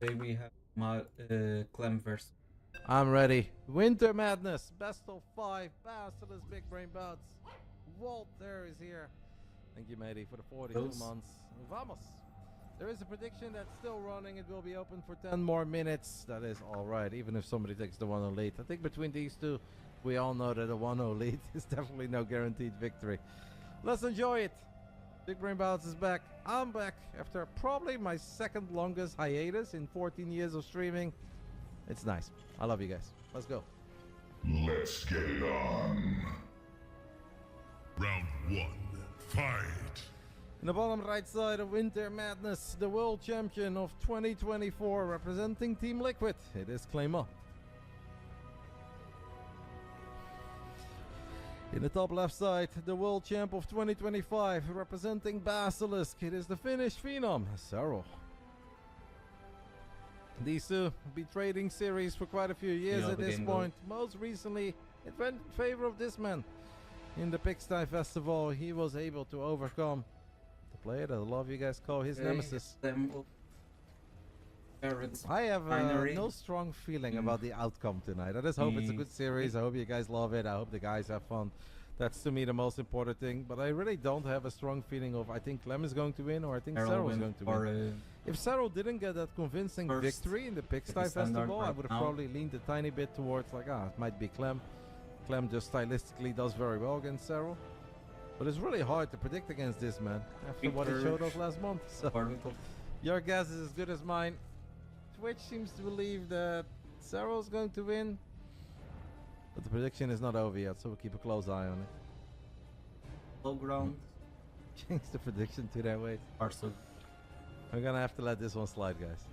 Today we have my Clem versus. I'm ready. Winter Madness, best of 5, Basilisk Big Brain Bouts. Walt there is here. Thank you, matey, for the 42 months. Vamos. There is a prediction that's still running. It will be open for 10 more minutes. That is all right, even if somebody takes the 1-0 lead. I think between these two, we all know that a 1-0 lead is definitely no guaranteed victory. Let's enjoy it. Big Brain Bouts is back. I'm back after probably my second longest hiatus in 14 years of streaming. It's nice. I love you guys. Let's go. Let's get it on. Round 1, fight. In the bottom right side of Winter Madness, the world champion of 2024, representing Team Liquid, it is Clément. In the top left side, the world champ of 2025, representing Basilisk, it is the Finnish phenom, Saro. These two have been trading series for quite a few years at this point. Most recently, it went in favor of this man. In the Pigsty Festival, he was able to overcome the player that a lot of you guys call his nemesis. I have no strong feeling about the outcome tonight. I just hope it's a good series. I hope you guys love it. I hope the guys have fun. That's to me the most important thing. But I really don't have a strong feeling of I think Clem is going to win or I think Saro is going to win. If Saro didn't get that convincing victory in the Pigsty Festival, I would have probably leaned a tiny bit towards like, it might be Clem. Clem just stylistically does very well against Saro. But it's really hard to predict against this man after what he showed us last month. So your guess is as good as mine. Twitch seems to believe that Saro is going to win. But the prediction is not over yet, so we'll keep a close eye on it. Low ground. Change the prediction to that way. Parcel. We're gonna have to let this one slide, guys.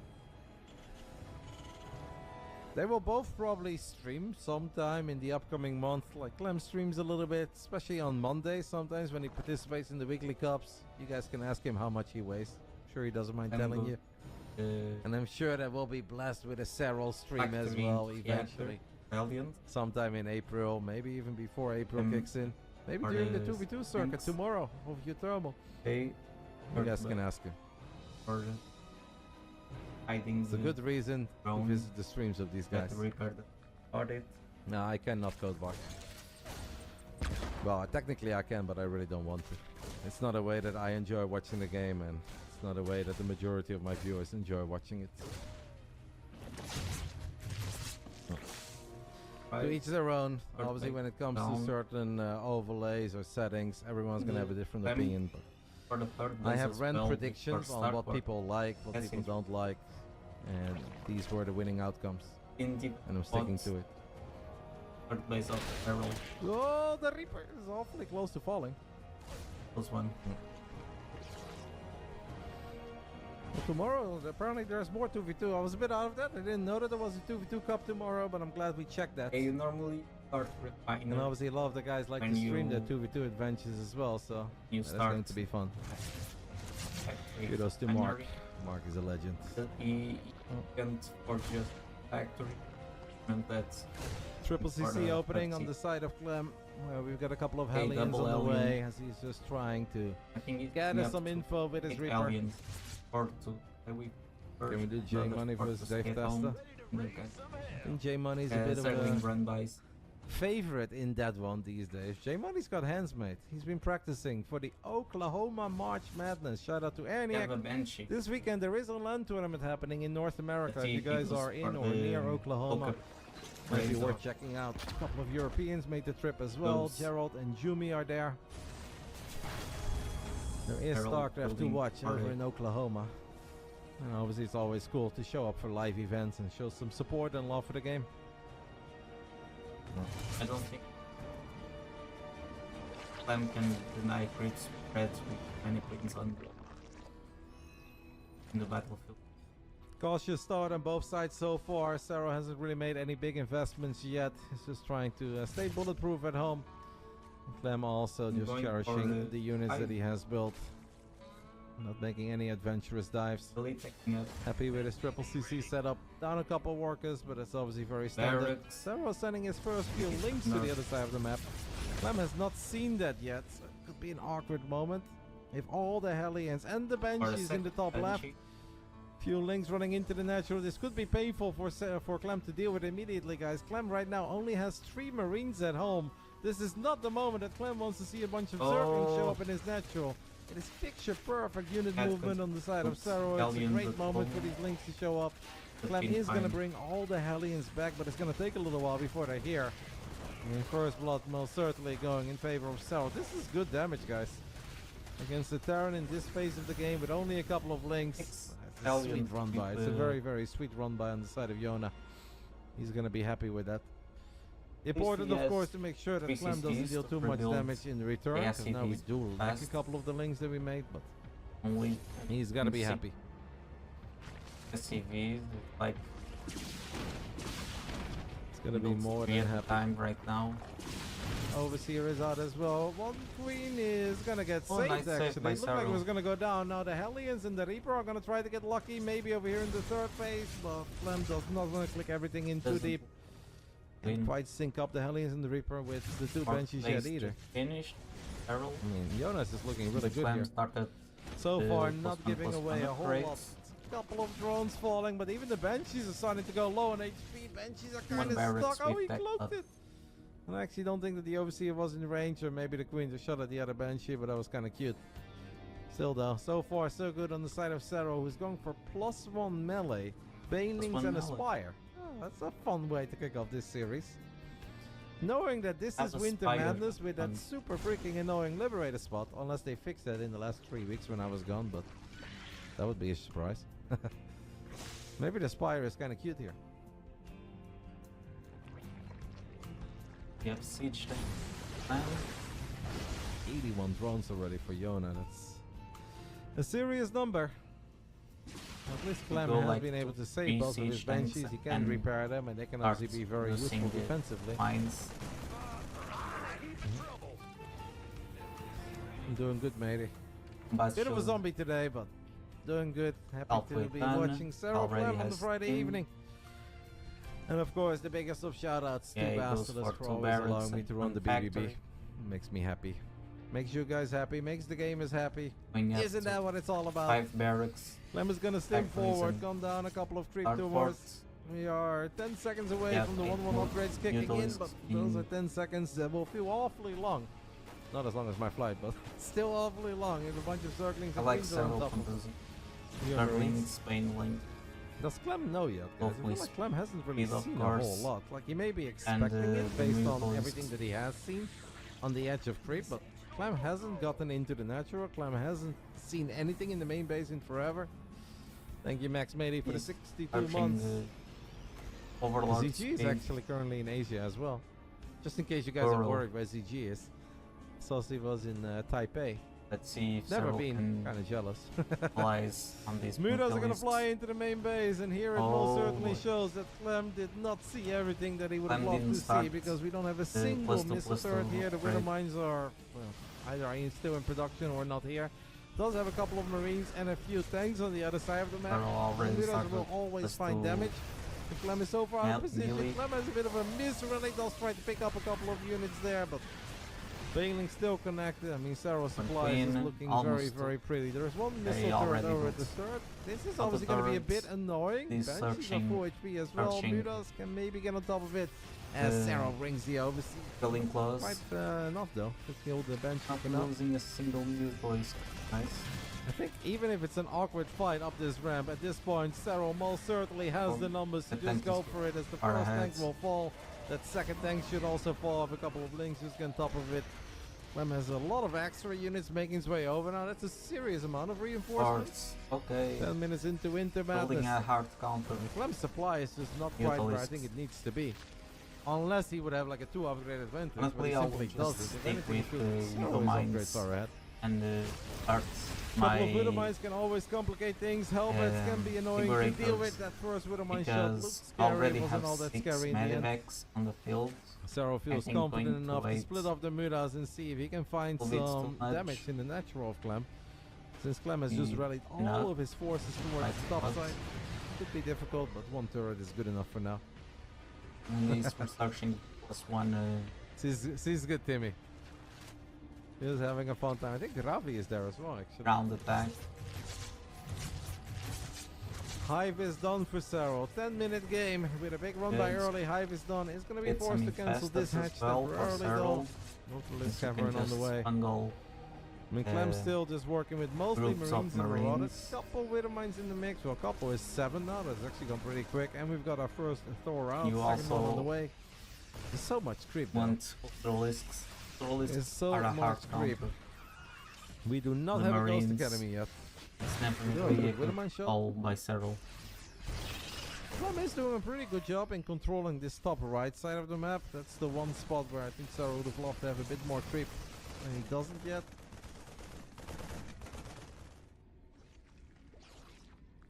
They will both probably stream sometime in the upcoming month. Like Clem streams a little bit, especially on Monday sometimes when he participates in the weekly cups. You guys can ask him how much he weighs. I'm sure he doesn't mind telling you. And I'm sure that we'll be blessed with a Saro stream as well eventually. Sometime in April, maybe even before April kicks in. Maybe during the 2v2 circuit tomorrow of Utromo. You guys can ask him. It's a good reason to visit the streams of these guys. No, I cannot code box. Well, technically I can, but I really don't want to. It's not a way that I enjoy watching the game, and it's not a way that the majority of my viewers enjoy watching it. To each their own. Obviously, when it comes to certain overlays or settings, everyone's gonna have a different opinion. But I have ran predictions on what people like, what people don't like, and these were the winning outcomes. And I'm sticking to it. Third place of Herald. Oh, the Reaper is awfully close to falling. Close one. Well, tomorrow, apparently there's more 2v2. I was a bit out of that. I didn't know that there was a 2v2 cup tomorrow, but I'm glad we checked that. You normally start with and obviously a lot of the guys like to stream their 2v2 adventures as well, so that's going to be fun. Kudos to Mark. Mark is a legend. He went for just factory, and that's Triple CC opening on the side of Clem. We've got a couple of Hellions on the way as he's just trying to gather some info with his Reaper. Can we do J Money versus Dave Testa? I think J Money's a bit of a favorite in that one these days. J Money's got hands, mate. He's been practicing for the Oklahoma March Madness. Shout out to Erniak. This weekend there is a LAN tournament happening in North America. If you guys are in or near Oklahoma, maybe worth checking out. A couple of Europeans made the trip as well. Gerald and Jumi are there. There is StarCraft to watch over in Oklahoma. And obviously it's always cool to show up for live events and show some support and love for the game. I don't think Clem can deny crit spreads with many points on in the battlefield. Cautious start on both sides so far. Saro hasn't really made any big investments yet. He's just trying to stay bulletproof at home. Clem also just cherishing the units that he has built. Not making any adventurous dives. Happy with his triple CC setup. Down a couple workers, but it's obviously very standard. Saro sending his first few links to the other side of the map. Clem has not seen that yet, so it could be an awkward moment. If all the Hellions and the Banshees in the top left Few links running into the natural. This could be painful for Clem to deal with immediately, guys. Clem right now only has 3 Marines at home. This is not the moment that Clem wants to see a bunch of Zerglings show up in his natural. It is picture perfect unit movement on the side of Saro. It's a great moment for these links to show up. Clem is going to bring all the Hellions back, but it's going to take a little while before they're here. And first blood most certainly going in favor of Saro. This is good damage, guys. Against the Terran in this phase of the game with only a couple of links. It's a sweet run by. It's a very, very sweet run by on the side of Yona. He's going to be happy with that. Important, of course, to make sure that Clem doesn't deal too much damage in return. Because now we do lack a couple of the links that we made, but he's going to be happy. SCVs, like... It's going to be more than happy. Time right now. Overseer is out as well. One queen is gonna get saved, nice actually. Save by It looked like it was gonna go down. Now the Hellions and the Reaper are gonna try to get lucky, maybe over here in the third phase, but Clem does not gonna click everything in too deep. Can't quite sync up the Hellions and the Reaper with the 2 Banshees yet either. Finished. I mean, Jonas is looking really good here. So far, not giving away a whole lot. A couple of drones falling, but even the Banshees are starting to go low on HP. Banshees are kind of stuck. Oh, he cloaked it. And I actually don't think that the Overseer was in range, or maybe the Queen just shot at the other Banshee, but that was kind of cute. Still though, so far so good on the side of Saro, who's going for +1 melee, Banelings and Aspire. Oh, that's a fun way to kick off this series. Knowing that this is Winter Madness with that super freaking annoying Liberator spot, unless they fixed that in the last 3 weeks when I was gone, but that would be a surprise. Maybe the Spire is kind of cute here. Yep, siege them. 81 drones already for Yona. That's a serious number. At least Clem has been able to save both of his Banshees. He can repair them, and they can obviously be very useful defensively. Mines. I'm doing good, matey. Bit of a zombie today, but doing good. Happy to be watching Sarah Clem on the Friday evening. And of course, the biggest of shoutouts to Basilisk for always allowing me to run the BBB. Makes me happy. Makes you guys happy. Makes the gamers happy. Isn't that what it's all about? 5 barracks. Clem is gonna stim forward, come down a couple of creep towards. We are 10 seconds away from the 1-1 upgrades kicking in, but those are 10 seconds that will feel awfully long. Not as long as my flight, but still awfully long. If a bunch of circlings and queens are on top of Spain link. Does Clem know yet? I feel like Clem hasn't really seen a whole lot. Like, he may be expecting it based on everything that he has seen on the edge of creep, but Clem hasn't gotten into the natural. Clem hasn't seen anything in the main base in forever. Thank you, Max Matey, for the 62 months. ZG is actually currently in Asia as well. Just in case you guys are worried where ZG is. Saucy was in Taipei. Let's see if never been kind of jealous. Flies on these Mutas are gonna fly into the main base, and here it most certainly shows that Clem did not see everything that he would have loved to see, because we don't have a single missile turret here. The Winter Mines are, well, either still in production or not here. Does have a couple of Marines and a few tanks on the other side of the map. Mutas will always find damage. And Clem is so far out of position. Clem has a bit of a miss, really does try to pick up a couple of units there, but Bailing still connected. I mean, Saro's supply is looking very, very pretty. There's one missile turret over at the start. This is obviously going to be a bit annoying. Banshees are full HP as well. Mutas can maybe get on top of it as Saro rings the overseas. Building close. Quite enough though to kill the Banshee. Not losing a single mute voice. Nice. I think even if it's an awkward fight up this ramp, at this point, Saro most certainly has the numbers to just go for it, as the first tank will fall. That second tank should also fall off. A couple of links just on top of it. Clem has a lot of extra units making its way over now. That's a serious amount of reinforcements. Okay. 10 minutes into Winter Madness. Building a hard counter. Clem's supply is just not quite where I think it needs to be. Unless he would have like a 2 upgrade advantage, but he simply doesn't. If anything, upgrades are ahead. And the arts. Couple of Widow Mines can always complicate things. Helmets can be annoying to deal with. That first Widow Mine shot looked scary. It wasn't all that scary in the end. On the field. Saro feels confident enough to split off the Mutas and see if he can find some damage in the natural of Clem. Since Clem has just rallied all of his forces towards the top side. Could be difficult, but one turret is good enough for now. And he's searching +1. Seems good, Timmy. He's having a fun time. I think Ravi is there as well, actually. Round attack. Hive is done for Saro. 10-minute game with a big run by Good. early. Hive is done. It's going to be Get forced some to cancel this infestors hatch as well for temporarily though. Cyril. Nautilus You can Cavern on the just way. fungal I mean, Clem's uh, still just working with mostly groups Marines of and Marauders. Marines. Couple Widow Mines in the mix. Well, a couple is 7 now. That's actually gone pretty quick. And we've got our first Thor out. You Second one on also the way. There's so much creep though. want Ultralisks. There's Ultralisks so are a much hard creep. counter. We do not The have a Marines. Ghost Academy yet. It's never Yeah, really Widow Mine shot. all by Cyril. Clem is doing a pretty good job in controlling this top right side of the map. That's the one spot where I think Sarah would have loved to have a bit more creep. And he doesn't yet.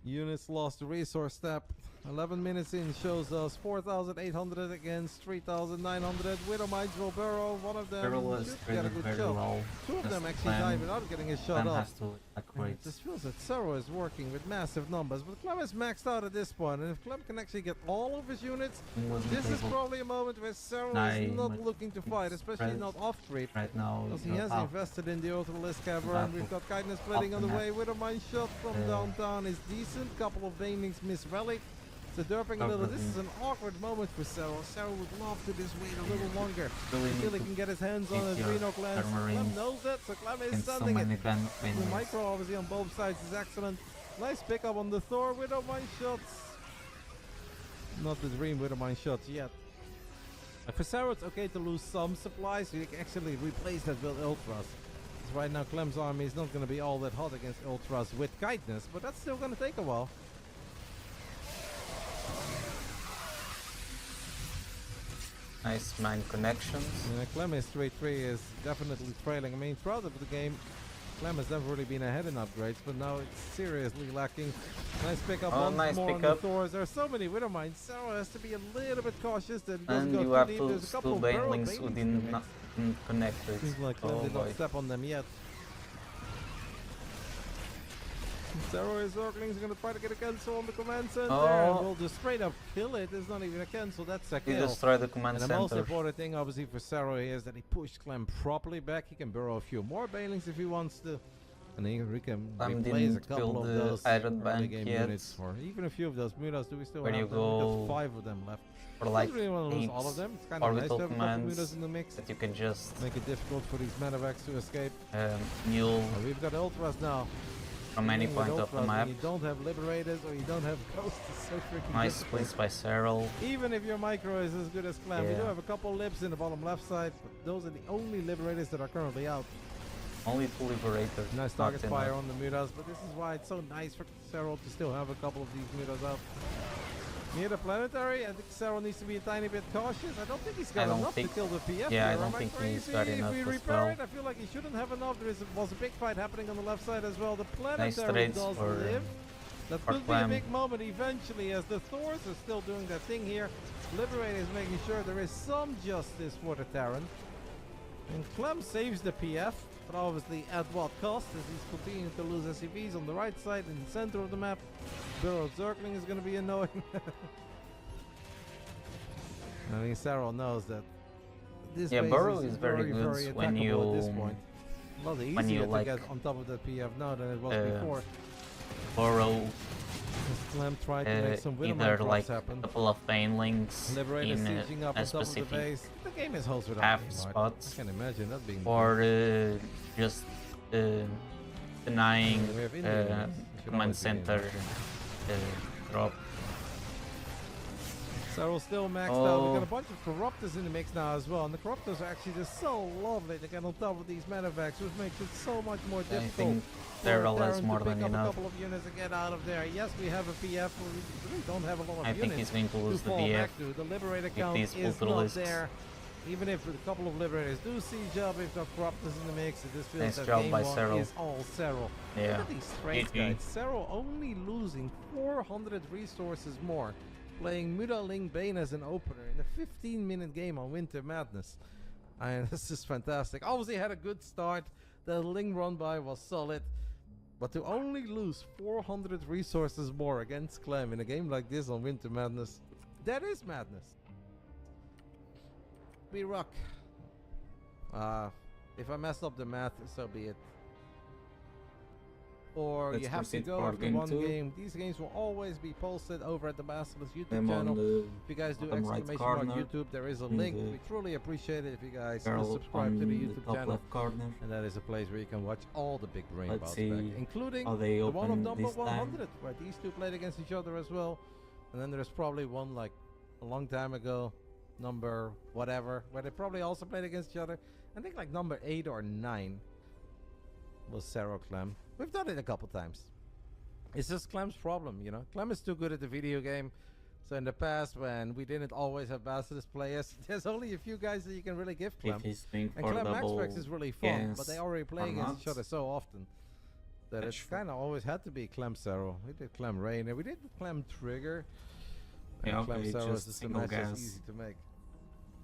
Units lost the resource step. 11 minutes in shows us 4,800 against 3,900. Widow Mines will burrow. One of them Cyril is should get a really good very shot. well. Two of Just them actually Clem- die without getting a shot Clem off. has to And acquire. it just feels that Zero is working with massive numbers, but Clem is maxed out at this point, and if Clem can actually get all of his units, this is probably a moment where Zero is not but looking to fight, especially right- not off creep. Right now, Because he you're has up. invested in the Ultralisk Cavern. Battle. We've got Kindness Splitting on the Up way with a mine shot from Yeah. downtown is decent. Couple of Banelings misrallied. So derping a little. This is an awkward moment for Cero. Cero would love to just wait a little longer Really until he need can get his hands on keep his your Reno clans. Clem Marines knows that, so Clem is in so sending it. many The venues. micro obviously on both sides is excellent. Nice pickup on the Thor Widow Mine shots. Not the Dream Widow Mine shots yet. For Sarah, it's okay to lose some supplies, so you can actually replace that with Ultras. Because right now Clem's army is not going to be all that hot against Ultras with Kindness, but that's still going to take a while. Nice mine connections. Yeah, Clem is 3-3 is definitely trailing. I mean, throughout the game, Clem has never really been ahead in upgrades, but now it's seriously lacking. Nice pickup once nice more pickup. on the Thors. There are so many Widow Mines. Sarah has to be a little bit cautious that it doesn't And go you too have deep. to There's a couple two of barrel banelings Banelings who in the did mix. not connect it. Seems like Clem Oh did boy. not step on them yet. Zero is circling, he's gonna try to get a cancel on the command center, Oh. and we'll just straight up kill it. It's not even a cancel, that's a He kill. just tried the command And the most center. important thing obviously for Zero here is that he pushed Clem properly back. He can burrow a few more Banelings if he wants to. And he can Clem replace a didn't couple build of the those iron early bank game yet. units, or even a few of those Mudas. Do we still Where have you them? We've go got 5 of them left. For I like don't really want to lose 8 all of them. It's kind of nice to orbital have a couple commands Mudas in the mix. that you can just Make it difficult for these Medivacs to escape. mule We've got Ultras now. from any With point of the Ultras, when map. you don't have Liberators or you don't have Ghosts, it's so freaking Nice difficult. place by Cyril. Even if your micro is as good as Clem, we do Yeah. have a couple libs in the bottom left side, but those are the only Liberators that are currently out. Only 2 liberators. Nice not target fire enough. on the Mudas, but this is why it's so nice for Cyril to still have a couple of these Mudas out. Near the planetary, I think Cyril needs to be a tiny bit cautious. I don't think he's got I don't enough think- to kill the PF yeah, I here. don't Am think he's crazy? got If enough we as repair well. it, I feel like he shouldn't have enough. Was a big fight happening on the left side as well. The Nice planetary trades does for, live. That for could be a Clem. big moment eventually as the Thors are still doing their thing here. Liberator is making sure there is some justice for the Terran. And Clem saves the PF, but obviously at what cost as he's continuing to lose SCVs on the right side in the center of the map. Burrow circling is going to be annoying. I think Sarah knows that this Yeah, base Burrow is is very good very when attackable at this you- point. A lot when easier you, to like, get on top of that PF now than it was before. Borrow As Clem tried to make some Widowmine either drops like happen. a couple of banelings Liberator in sieging up a on top of the specific base. The game is hosted half on spots, I can imagine that being or just denying We have Indians. We should command always be center drop. Cyril still maxed out. We've got a bunch of Corruptors in the mix now as well. And the Corruptors are actually just so lovely to get on top of these Medivacs, which makes it so much more I difficult. think for Cyril Terran has to more pick than up enough. a couple of units and get out of there. Yes, we have a PF, but we really don't have a lot of I think units he's going to lose to the fall BF. back to. The Liberator count these is not Ultralisks. there. Even if a couple of Liberators do siege up, we've got Corruptors in the mix. It just feels Nice that job game by one Cyril. is all Cyril. Look Yeah. at these trades, GG. guys. Cyril only losing 400 resources more, playing Mudaling Bane as an opener in a 15-minute game on Winter Madness. And this is fantastic. Obviously had a good start. The Ling run by was solid. But to only lose 400 resources more against Clem in a game like this on Winter Madness, that is madness. B-Rock. If I mess up the math, so be it. or Let's you have to proceed go for after game one 2. game. These games will always be posted over at the Basilisk YouTube I'm on channel. the If you guys do bottom right exclamation mark corner, YouTube, there is a in link. the We truly appreciate it if you guys barrel subscribe to on the YouTube top channel. left corner. And that is a place where you can watch all the big brain Let's bouts see back, including how they the one of open number this time. 100, where these two played against each other as well. And then there's probably one like a long time ago, number whatever, where they probably also played against each other. I think like number 8 or 9 was Sarah Clem. We've done it a couple times. It's just Clem's problem, you know. Clem is too good at the video game. So in the past, when we didn't always have Basilisk players, there's only a few guys that you can really give Clem. If he's going And for Clem double Maxpex is really fun, but they already play or against each not. other so often that That's it's true. kind of always had to be Clem Zero. We did Clem Rain, and we did Clem Trigger. And Yeah, Clem okay, Zero is just just a single match that's gas. easy to make.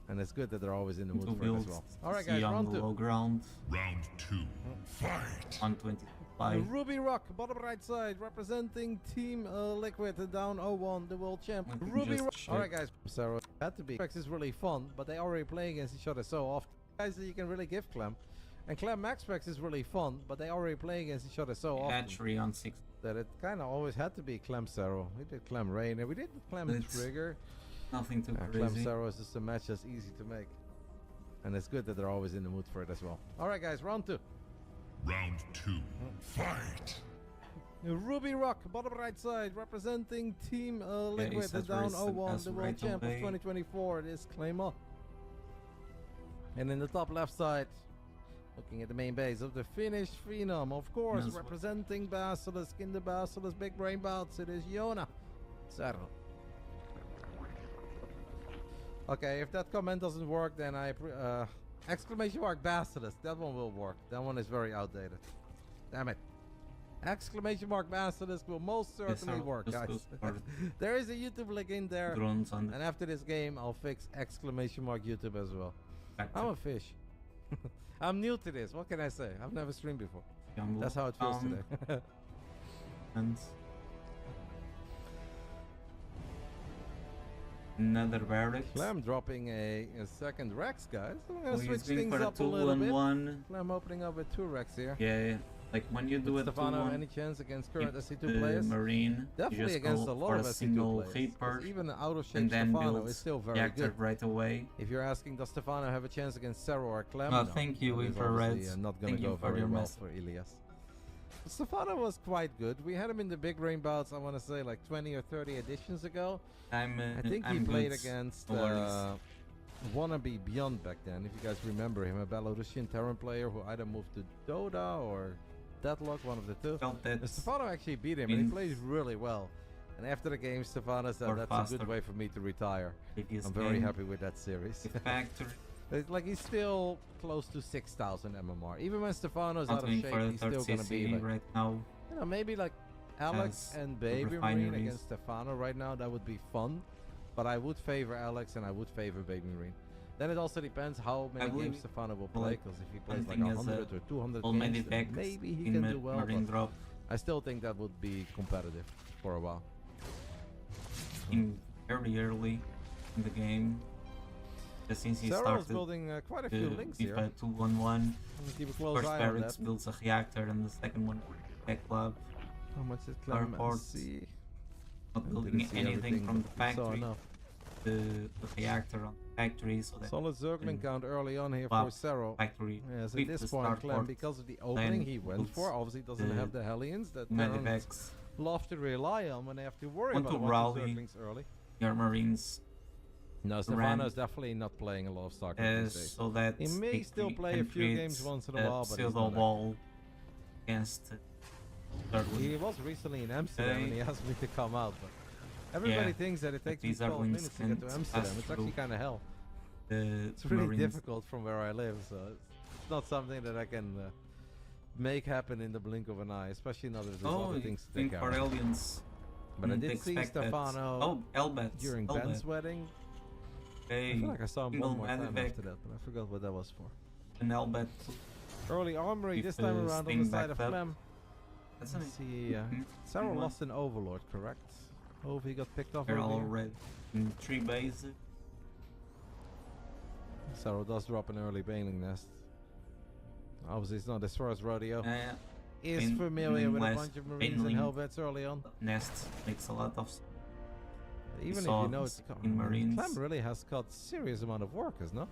And it's good that they're always in the Two mood for it as builds. well. Alright guys, See on round the 2. low ground. Round 2. Fight. 125. Ruby Rock, bottom right side, representing Team Liquid, down 0-1, the world champ. Let me Ruby just Rock. check. Alright guys, Sarah had to be. Max is really fun, but they already play against each other so often. Guys that you can really give Clem. And Clem Maxpex is really fun, but they already play against each other so often Hatchery on 6. that it kind of always had to be Clem Zero. We did Clem Rain, and we did Clem It's Trigger. Nothing too Clem crazy. Zero is just a match that's easy to make. And it's good that they're always in the mood for it as well. Alright guys, round 2. Round 2. Fight. Ruby Rock, bottom right side, representing Team Liquid, says down race 0-1, as the world right champ of away. 2024. It is Claymore. And in the top left side, looking at the main base of the Finnish Phenom, of course, Yes. representing Basilisk in the Basilisk Big Brain Bouts, it is Jona Cerro. Okay, if that comment doesn't work, then exclamation mark Basilisk, that one will work. That one is very outdated. Damn it. Exclamation mark Basilisk will most certainly I'll work, just guys. go for There is a YouTube link in there. drones on the And after this game, I'll fix exclamation mark YouTube as well. factory. I'm a fish. I'm new to this. What can I say? I've never streamed before. Jungle That's how it feels down, today. And another barracks. Clem dropping a second Rex, guys. I'm Oh, gonna he's switch going things for a up a little bit. 2-1-1. Clem opening up with 2 Rex here. Yeah, like when you do Would a Stefano 2-1, any chance against current keep SC2 the players? Marine, you Definitely just against go a lot for of a SC2 single players. 'Cause Reaper, even out of shape and then Stefano build is still very reactor good. right away. If you're asking, does Stefano have a chance against Cerro or Clem? Oh, thank you, that is Infrared. obviously, not going Thank to you go for very your well message. for Ilias. Stefano was quite good. We had him in the big rain bouts, I want to say like 20 or 30 editions ago. I think he I'm played good. against No worries. Wannabe Beyond back then, if you guys remember him, a Belarusian Terran player who either moved to Dota or Deadlock, one of the two. Felt that And Stefano actually beat him, and he means- plays really well. And after the game, Stefano said, Or that's a faster. good way for me to retire. previous I'm very game, happy with that series. the factory, It's like he's still close to 6,000 MMR. Even when Stefano's not out of going shape, for the he's third still gonna be CC like, right now. you know, maybe like Alex As and the Baby Marine refineries. against Stefano right now. That would be fun. But I would favor Alex and I would favor Baby Marine. Then it also depends how many believe games Stefano will play. like Because if he plays like something as 100 or 200 All games, then medipacks maybe he in can do well. Marine But drop I still think that would be competitive for a while. in very early in the game. Just since he Sarah's started building quite a few the links here. FIFA 2-1-1. I'm gonna keep a close First eye on barracks that. builds a reactor and the second one tech club. How much did Clem Airport. see? Not I building didn't see anything everything, from the but we saw factory. enough. The reactor on the factory so that Solid circling Mm. count early on here Wow. for Cerro. factory Yes, at with this the point, Clem, starport, because of the opening he went builds for, obviously doesn't the have the Hellions that Terrans medivacs, love to rely on when they have to worry Want about to watching rally. circlings early. your marines, No, Stefano's definitely not playing a lot of StarCraft these days. so that He may they still can play a few create games once in a that while, but he's pseudo not wall against He was recently in Amsterdam and he asked me to come out, but everybody Yeah, thinks that it takes me these are 12 links minutes to get to and Amsterdam. pass It's actually through kind of hell. the It's really marines. difficult from where I live, so it's not something that I can make happen in the blink of an eye, especially now that there's Oh, other you things to think take for care of. aliens. But I didn't did see expect that. Stefano Oh, Elbet. during Ben's wedding. I Hey, feel like I saw him single one more time medivac. after that, but I forgot what that was for. an Elbet. Early armory With this time the around on the sting side of backed up. Clem. That's Let's see, Sarah one. lost an Overlord, correct? Oh, he got picked off They're all earlier. red. In 3 bases. Sarah does drop an early Baneling nest. Obviously, it's not as far as Rodeo. is Pain- familiar with a Painless- bunch of Marines and Painling Helvets early on. Nest makes a lot of sense. Even if saw you know this it's in Marines. Clem really has got serious amount of workers, no?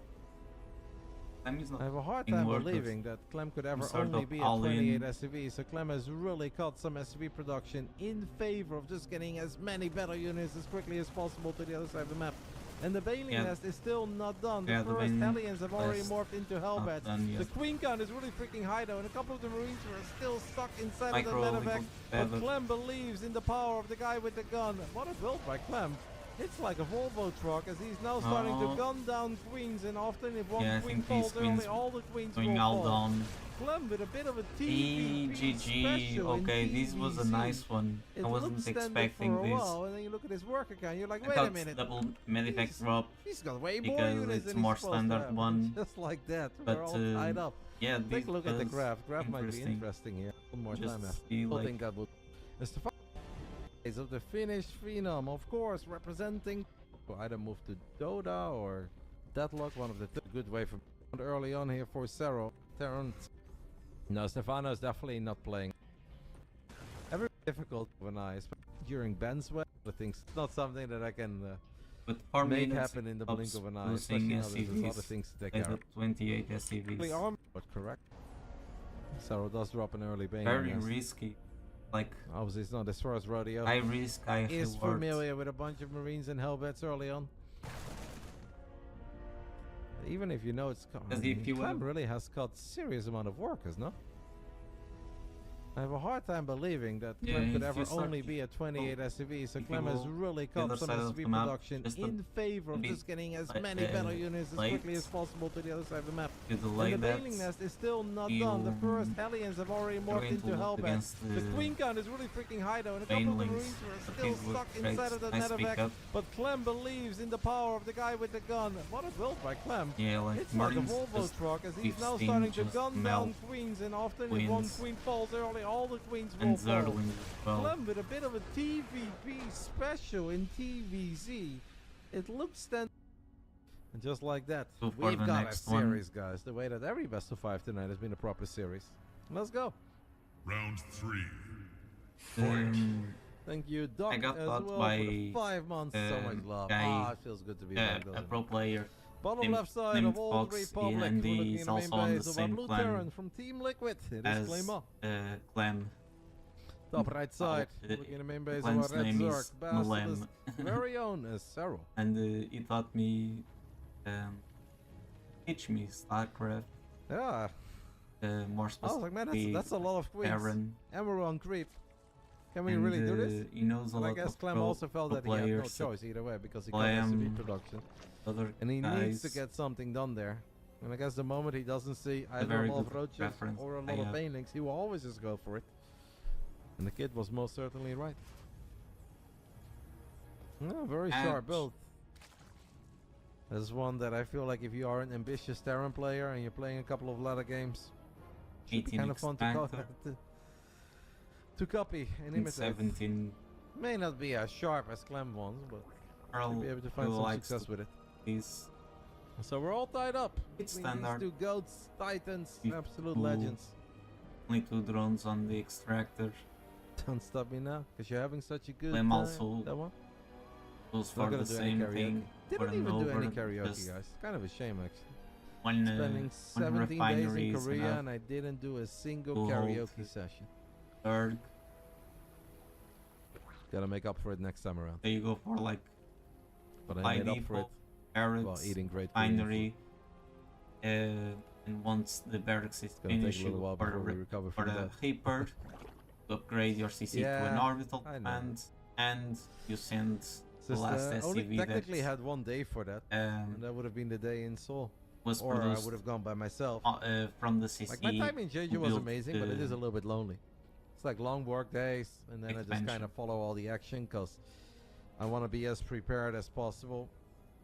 Clem is not I have a hard in time workers. believing that Clem could ever sort only of be a all 28 in. SCV, so Clem has really cut some SCV production in favor of just getting as many battle units as quickly as possible to the other side of the map. And the Baneling Yeah. Nest is still not done. The Yeah, the first Baneling Hellions have already Nest morphed into Hellbats. done yet. The Queen count is really freaking high though, and a couple of the Marines are still stuck inside Micro of the medevac. But level. Clem believes in the power of the guy with the gun. What a build by Clem. It's like a Volvo truck as he's now starting to Oh. gun down queens, and often if one Yeah, I queen think falls these early, queens all the queens going will all fall. down. Clem with a bit of a TVP GG. special in Okay, this was a TVC. nice one. It I wasn't looked standard expecting for a this. while, and then you look at his work account, you're like, I wait a thought minute. double medivac He's- drop. He's got way more because units it's than he's more supposed to standard have. one. Just like that, But, we're all tied up. Yeah, Take this a look at the was graph. Graph might be interesting. interesting here. One more Just time. I see, don't like- think that would. It's the phase of the Finnish Phenom, of course, representing. Will either move to Doda or Deadlock, one of the good way from early on here for Cerro. Terrant. No, Stefano is definitely not playing. Every difficult of an eye, especially during Ben's way. I think it's not something that I can But 4 make minutes happen in the blink of an eye. losing Especially now there's other SCVs. things to take At care the of. 28 Really SCVs. arm, but correct. Cerro does drop an early Bane. Very yes. risky. Like, Obviously, it's not as far as Rodeo. high risk, high Is reward. familiar with a bunch of Marines and Hellbats early on. Even if you know it's As if you Clem will. really has got serious amount of workers, no? I have a hard time believing that Yeah, Clem could if ever you start only to be a 28 SCV, so if Clem you has will really the cut other some side of SCV the map, production just a in favor of bit, just getting as like, many battle units as late. quickly as possible to the other side of the map. You delay And the that. Baneling Nest is still not you done. The first Hellions have already morphed going to into look Hellbats. against The the Queen count is really freaking high though, and a couple of the Banelings. Marines are But still these were stuck great. inside of that Nice medevac. pickup. But Clem believes in the power of the guy with the gun. What a build by Clem. Yeah, like It's like a Marines Volvo just truck as he's now 15 starting to just gun down melt queens, and often if one queens. queen falls early, all the queens will and fall. Zerlings as well. Clem with a bit of a TVP special in TVZ. It looks standard. And just like that, So for we've the got a next one. series, guys. The way that every best of 5 tonight has been a proper series. Let's go. Round 3. Fight. Thank you, Doc, I got as taught well by, for the 5 months. So much love. guy, It feels good to be back. a doesn't it? pro player. Bottom named- left side named of Old Fox, Republic. and We're looking he's in the main also on the base of our same Blue clan Terran from Team Liquid. It is as Claymore. Clem. Top right side. uh, Looking in the main base of our Clan's Red name Zerg. is Basilisk. Malem. Very own as Cerro. And he taught me, teach me StarCraft, Yeah. more I was like, man, specifically that's a lot of queens. Terran. And we're on creep. Can we And, really do this? He knows a And I lot guess of Clem pro, also felt pro that he had no players, choice either way because he got Clem, SCV production. other And he needs to guys. get something done there. And I guess the moment he doesn't see either a very lot of good roaches reference or a I lot of have. banelings, he will always just go for it. And the kid was most certainly right. Yeah, very sharp Ouch. build. This is one that I feel like if you are an ambitious Terran player and you're playing a couple of ladder games, should be 18 kind of fun to, Extractor, to copy and and imitate. 17 May not be as sharp as Clem ones, but Earl, should be able to find who some likes success with it. these. So we're all tied up. It's between standard. These two goats, titans, If absolute two- legends. Only 2 drones on the extractor. Don't stop me now, because you're having such a good Clem also that one. goes Not for gonna the do any same karaoke. thing. Didn't over even and do any over, karaoke, just guys. Kind of a shame, actually. One, Spending one 17 days in refinery is Korea enough and I didn't do a single to hold karaoke it. session. Third, Gotta make up for it next time around. there you go for like But I by made up for it default, barracks, while eating great Korean refinery, and once the barracks is Gonna take finished, a little you while for before we the, recover for from the that. Reaper to upgrade your CC to an Yeah, orbital I know. command, and you send the Just, last only SCV technically that had one day for that, and that would have been the day in Seoul. was Or I produced would have gone by myself. from the CC. Like my time in Jeju was built amazing, but it is a little bit lonely. It's like long work days, and then I just kind Expansion. of follow all the action because I want to be as prepared as possible.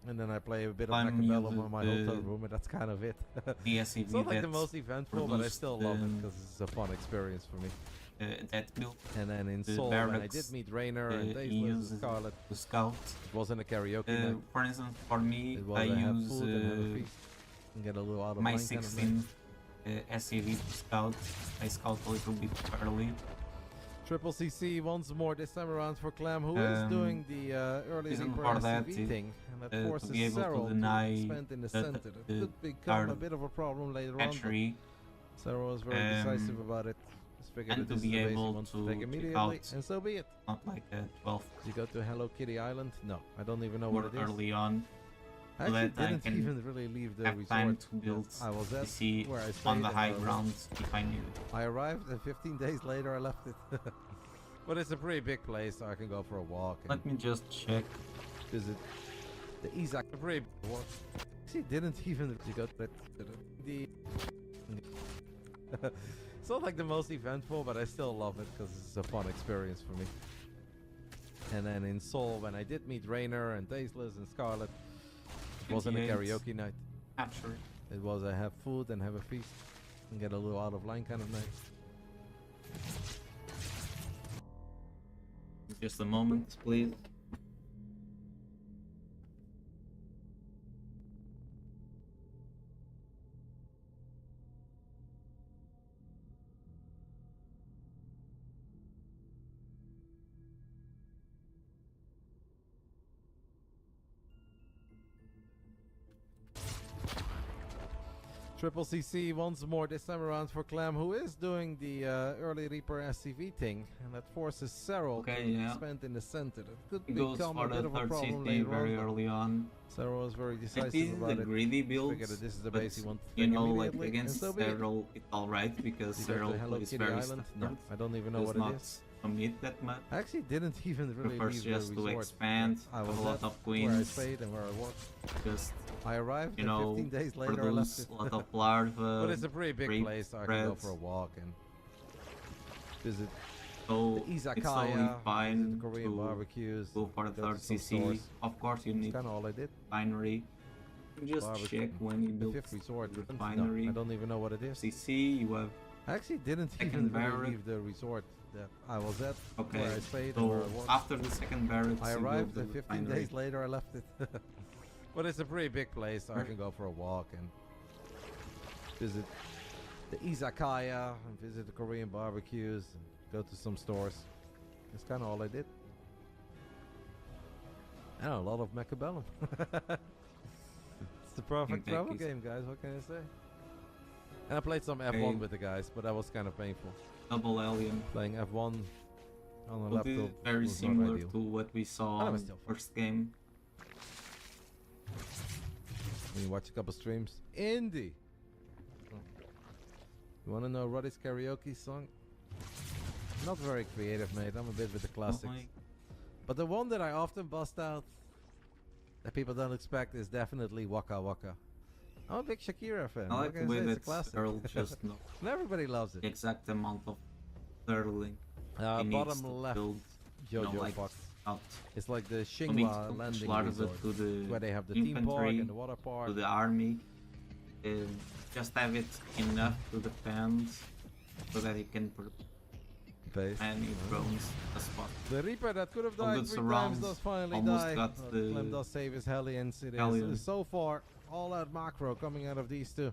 And then I play a bit of I'm Macabellum using in my the- hotel room, and that's kind of it. the SCV It's not like the that most eventful, but I produced still love it the- because it's a fun experience for me. that built And then in the Seoul, when I barracks, did meet Rainer and he Daisy uses Scarlet, to scout. it wasn't a karaoke night. For instance, for me, It was I have use food and have a feast and get a little out of my line kind of 16 SCV to scout. I scout a little bit early. Triple CC once more, this time around for Clem, who is doing the early reason Reaper for that SCV is, thing, and that to forces be able to Cyril deny to spend in the the- center. That the could become card a bit of a problem later on, Hatchery, but Cyril was very decisive about it. Just figured and that to this is be the base he able wants to to take check immediately, out and so be it. not like a 12 Did you go to Hello Kitty Island? No, I don't even know more what it is. early on. I so actually that I didn't can even really leave the have resort. time to build I was at CC where I on stayed the and high where I grounds if I need it. I arrived and 15 days later I left it. But it's a pretty big place, so I can go for a walk and Let me just check. visit the Isaac. A pretty big walk. She didn't even go to the. It's not like the most eventful, but I still love it because it's a fun experience for me. And then in Seoul, when I did meet Rainer and Tasteless and Scarlet, it wasn't a 58. karaoke night. Hatchery. It was a have food and have a feast and get a little out of line kind of night. Just a moment, please. Triple CC once more, this time around for Clem, who is doing the early Reaper SCV thing, and that forces Cyril Okay, to yeah. spend in the center. That could He goes become for a bit the of a third problem CC later very on. early on. Cyril was very It decisive is about the it. greedy build, Figured that this is the but base he wants to you take know, like immediately, and against so be it. Cyril, it's alright because Did you go Cyril to Hello is Kitty very Island? No, stubborn. I don't even know Does what not it is. commit that much. I actually didn't even really Prefers leave just the to resort. expand, I have was a lot at of where I queens, stayed and where I worked. just, I arrived you and know, 15 days later I left produce it. a lot of larvae. But it's a pretty big rape place, so I can go threads. for a walk and visit So the it's totally Izakaya, fine visit the Korean to barbecues, go for the go to third some CC. stores. Of course, you That's need kind of all I did. binary. You just Barbecue. check when you The build fifth resort. the No, refinery. I don't even know what it is. CC, you have I actually didn't Second even really barrack. leave the resort that I was at, okay. where I stayed and where So I worked. after the second barracks, I you build arrived the and 15 refinery. days later I left it. But it's a pretty big place, so I can go for a walk and visit the Izakaya and visit the Korean barbecues and go to some stores. That's kind of all I did. And a lot of Mechabellum. It's the perfect travel Kentucky's. game, guys. What can I say? And I played some F1 Okay. with the guys, but that was kind of painful. Double alien. Playing F1 on a Well, this is laptop very was not similar ideal. to what we saw But it on was the still fun. first game. When you watch a couple streams. Indie! You wanna know Roddy's karaoke song? Not very creative, mate. I'm a bit with the classics. Like, But the one that I often bust out that people don't expect is definitely Waka Waka. I'm a big Shakira fan. I What like can the way say? It's a that classic. Earl just knows And everybody loves the it. exact amount of turtling he needs Bottom to left, build, you know, Jojo like Fox. out. It's like the So need Shingwa to push landing larvae resort, to the where they have the theme park infantry, and the water park. to the army, and just have it enough to defend so that he can put Base. any drones a spot. The Reaper that could have All died good 3 times surrounds, does finally almost die. got the Clem does save his Hellions. It Hellion. is so far all out macro coming out of these two.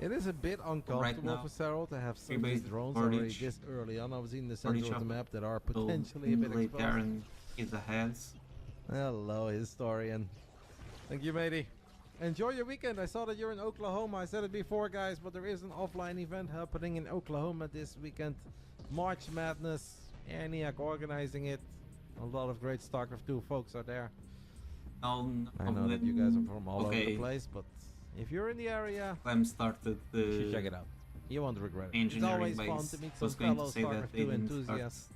It is a bit uncomfortable now, for Cyril to have some of base these drones for already each- this early on. I was in the for each center of the of map that are So potentially a bit late exposed. Darren is ahead. Hello, historian. Thank you, matey. Enjoy your weekend. I saw that you're in Oklahoma. I said it before, guys, but there is an offline event happening in Oklahoma this weekend. March Madness. ENIAC organizing it. A lot of great StarCraft 2 folks are there. I know that you guys are from all over the place, but if you're in the area, Clem started you should the check it out. You won't regret it. It's engineering always fun base. to meet some Was going fellow to say that StarCraft they 2 didn't enthusiasts. start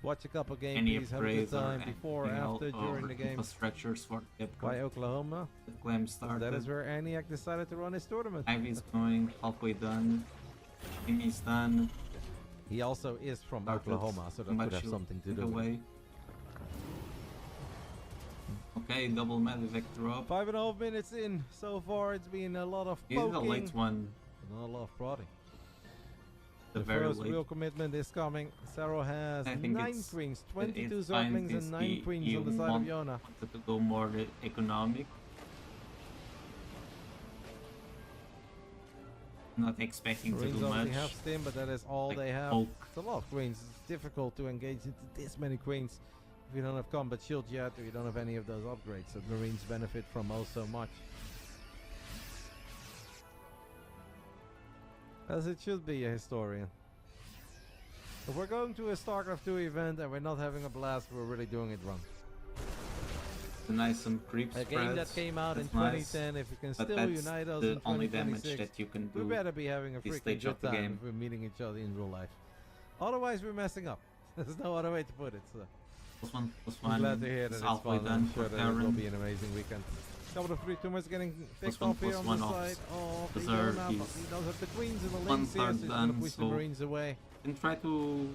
Watch a couple any gameplays, have a good upgrades or time before, anything after, during or the game. infrastructures for Why Capcom. Oklahoma? Clem started. That is where ENIAC decided to run his tournament. Ivy's going halfway done. Jimmy's done. He also is from Started Oklahoma, so that could have Machu something to do with it. away. Okay, double medevac drop. 5.5 minutes in so far. It's been a lot of This is a poking, late one. not a lot of prodding. The The very first late. real commitment is coming. Saro has I think 9 it's- queens, it's 22 fine zerglings since and 9 queens he on the side of Yona. wanted to go more economic. not expecting to Greens do only much. have stim, but that is all Like they have. Hulk. It's a lot of queens. It's difficult to engage into this many queens if you don't have combat shield yet or you don't have any of those upgrades that Marines benefit from oh so much. As it should be, a historian. If we're going to a StarCraft 2 event and we're not having a blast, we're really doing it wrong. The nice some creep A spreads. game that came out in That's nice. 2010, if we can But still that's unite us the in only damage 2026, that you can we do. better be having a this freaking stage good of the time game. if we're meeting each other in real life. Otherwise, we're messing up. There's no other way to put it. So. +1, I'm +1. glad to hear that it's halfway fun. done I'm for sure that it will Karen. be an amazing weekend. Couple of 3 tumors getting picked +1, off here on the +1 off side. Oh, Berserk, Iona, but he does have the queens in the one links here, so third he's going to done, push the so Marines away. And try to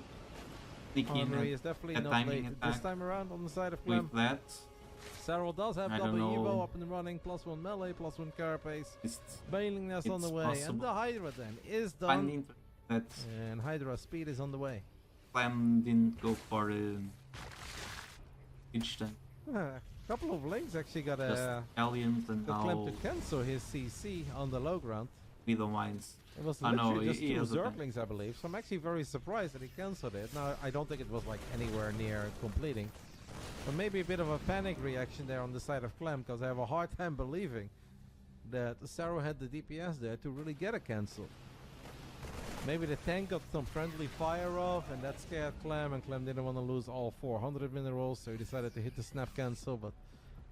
sneak in Henry is definitely a not timing late attack this time around on the side of Clem. with that. Sarah does have I double don't Evo know. up and running, +1 melee, +1 c_carapace. It's Bailing Nest on the it's way, and possible. the Hydra then is finding done. that And Hydra speed is on the way. Clem didn't go for each time. A couple of links actually got Just aliens and got Clem now to cancel his CC on the low ground. Widow Mines. It was I know, literally just he 2 has a pen. Zerglings, I believe. So I'm actually very surprised that he cancelled it. Now, I don't think it was like anywhere near completing. But maybe a bit of a panic reaction there on the side of Clem, because I have a hard time believing that Sarah had the DPS there to really get a cancel. Maybe the tank got some friendly fire off and that scared Clem, and Clem didn't want to lose all 400 minerals, so he decided to hit the snap cancel. But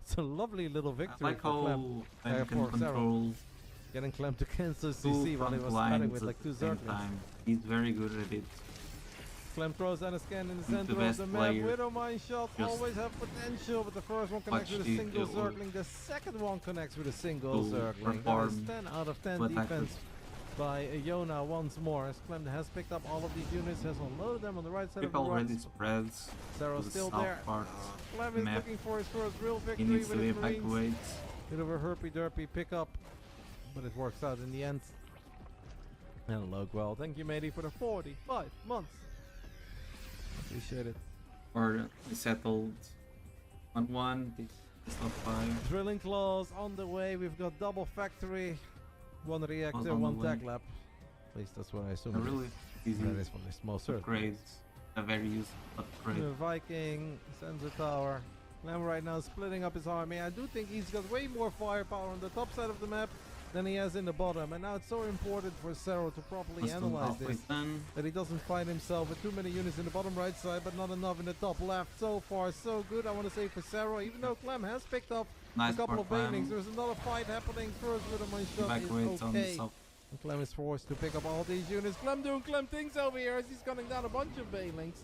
it's a lovely little I victory like for how Clem. Clem can for Sarah. control Getting Clem to cancel 2 CC while he front was fighting lines with at like 2 the same Zerglings. time. He's very good at it. Clem throws down a scan in the He's the center of best the map. player. Widow mine shots Just always have potential, but the first one connects watch with a these single go. Zergling. The second one connects with a single To Zergling. That is perform 10 out of 10 what I defense by Iona once more. As Clem has picked up all of these units, has unloaded them on the right side We've of the already rocks. spreads Sarah's to the still south there. part. Clem is map. looking for his first real He victory needs with to his Marines. evacuate. Bit of a herpy-derpy pickup, but it works out in the end. Hello, well, thank you, matey, for the 45 months. Appreciate it. Or settled on 1. It's not 5. Drilling claws on the way. We've got double factory, 1 reactor, on the 1 way. tech lab. At least that's what I assume. A it is. really easy That is from the small circle. upgrades. A very useful upgrade. The Viking, sensor tower. Clem right now splitting up his army. I do think he's got way more firepower on the top side of the map than he has in the bottom. And now it's so important for Zero to properly Custom analyze halfway this, done. that he doesn't find himself with too many units in the bottom right side, but not enough in the top left. So far, so good, I want to say, for Zero. Even though Clem has picked up Nice a couple for of Clem. banelings, there's another fight happening. First with a mine shot Evacuates is on the okay. south. And Clem is forced to pick up all these units. Clem doing Clem things over here as he's gunning down a bunch of banelings.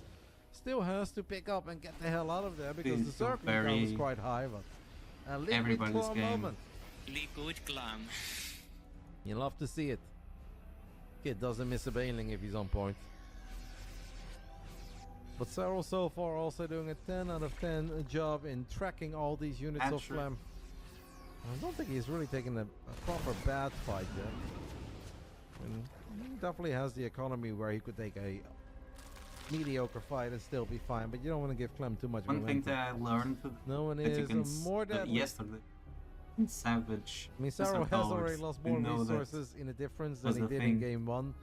Still has to pick up and get the hell out of there because This the is so circling count is very quite high. But a little bit everybody's for a game. moment. Liquid Clam. You love to see it. Kid doesn't miss a baneling if he's on point. But Cyril so far also doing a 10 out of 10 job in tracking all these units of Sure. Clem. I don't think he's really taken a proper bad fight yet. And he definitely has the economy where he could take a mediocre fight and still be fine, but you don't want to give Clem too much One thing momentum. that I learned No one that you is can more deadly. yesterday in Savage. I mean, Saro has Towers, already lost you more know that resources in a difference than was he the did thing. in game 1.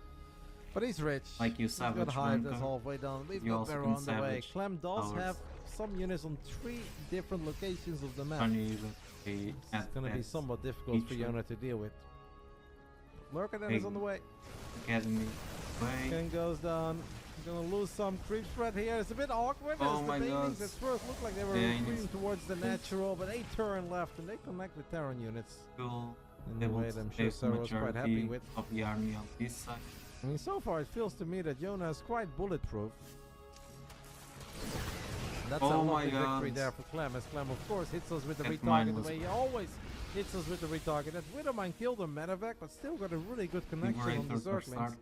But he's rich. Like you He's got Savage hype that's Bunker, halfway done. We've you got also Barrow can on the way. Savage Clem does Towers. have some units on 3 different locations of the map. Funny that they It's add going to be that somewhat difficult for feature. Yona to deal with. Lurker then Big is on the way. Academy way. Ken goes down. Gonna lose some creep spread here. It's a bit awkward Oh as the my banelings God. at first looked like they were Yeah, retreating it's- towards the natural, but they turn left and they connect with Terran units Cool. in the Able way to that I'm sure save the Sarah was quite happy majority with. of the army on this side. I mean, so far it feels to me that Yona is quite bulletproof. That's a Oh my lovely victory God. there for Clem, as Clem of course hits us with the That mine retarget the was- way he always hits us with the retarget. That Widowmine killed a medevac, but still got a really good connection on the Liberators are Zerglings. started.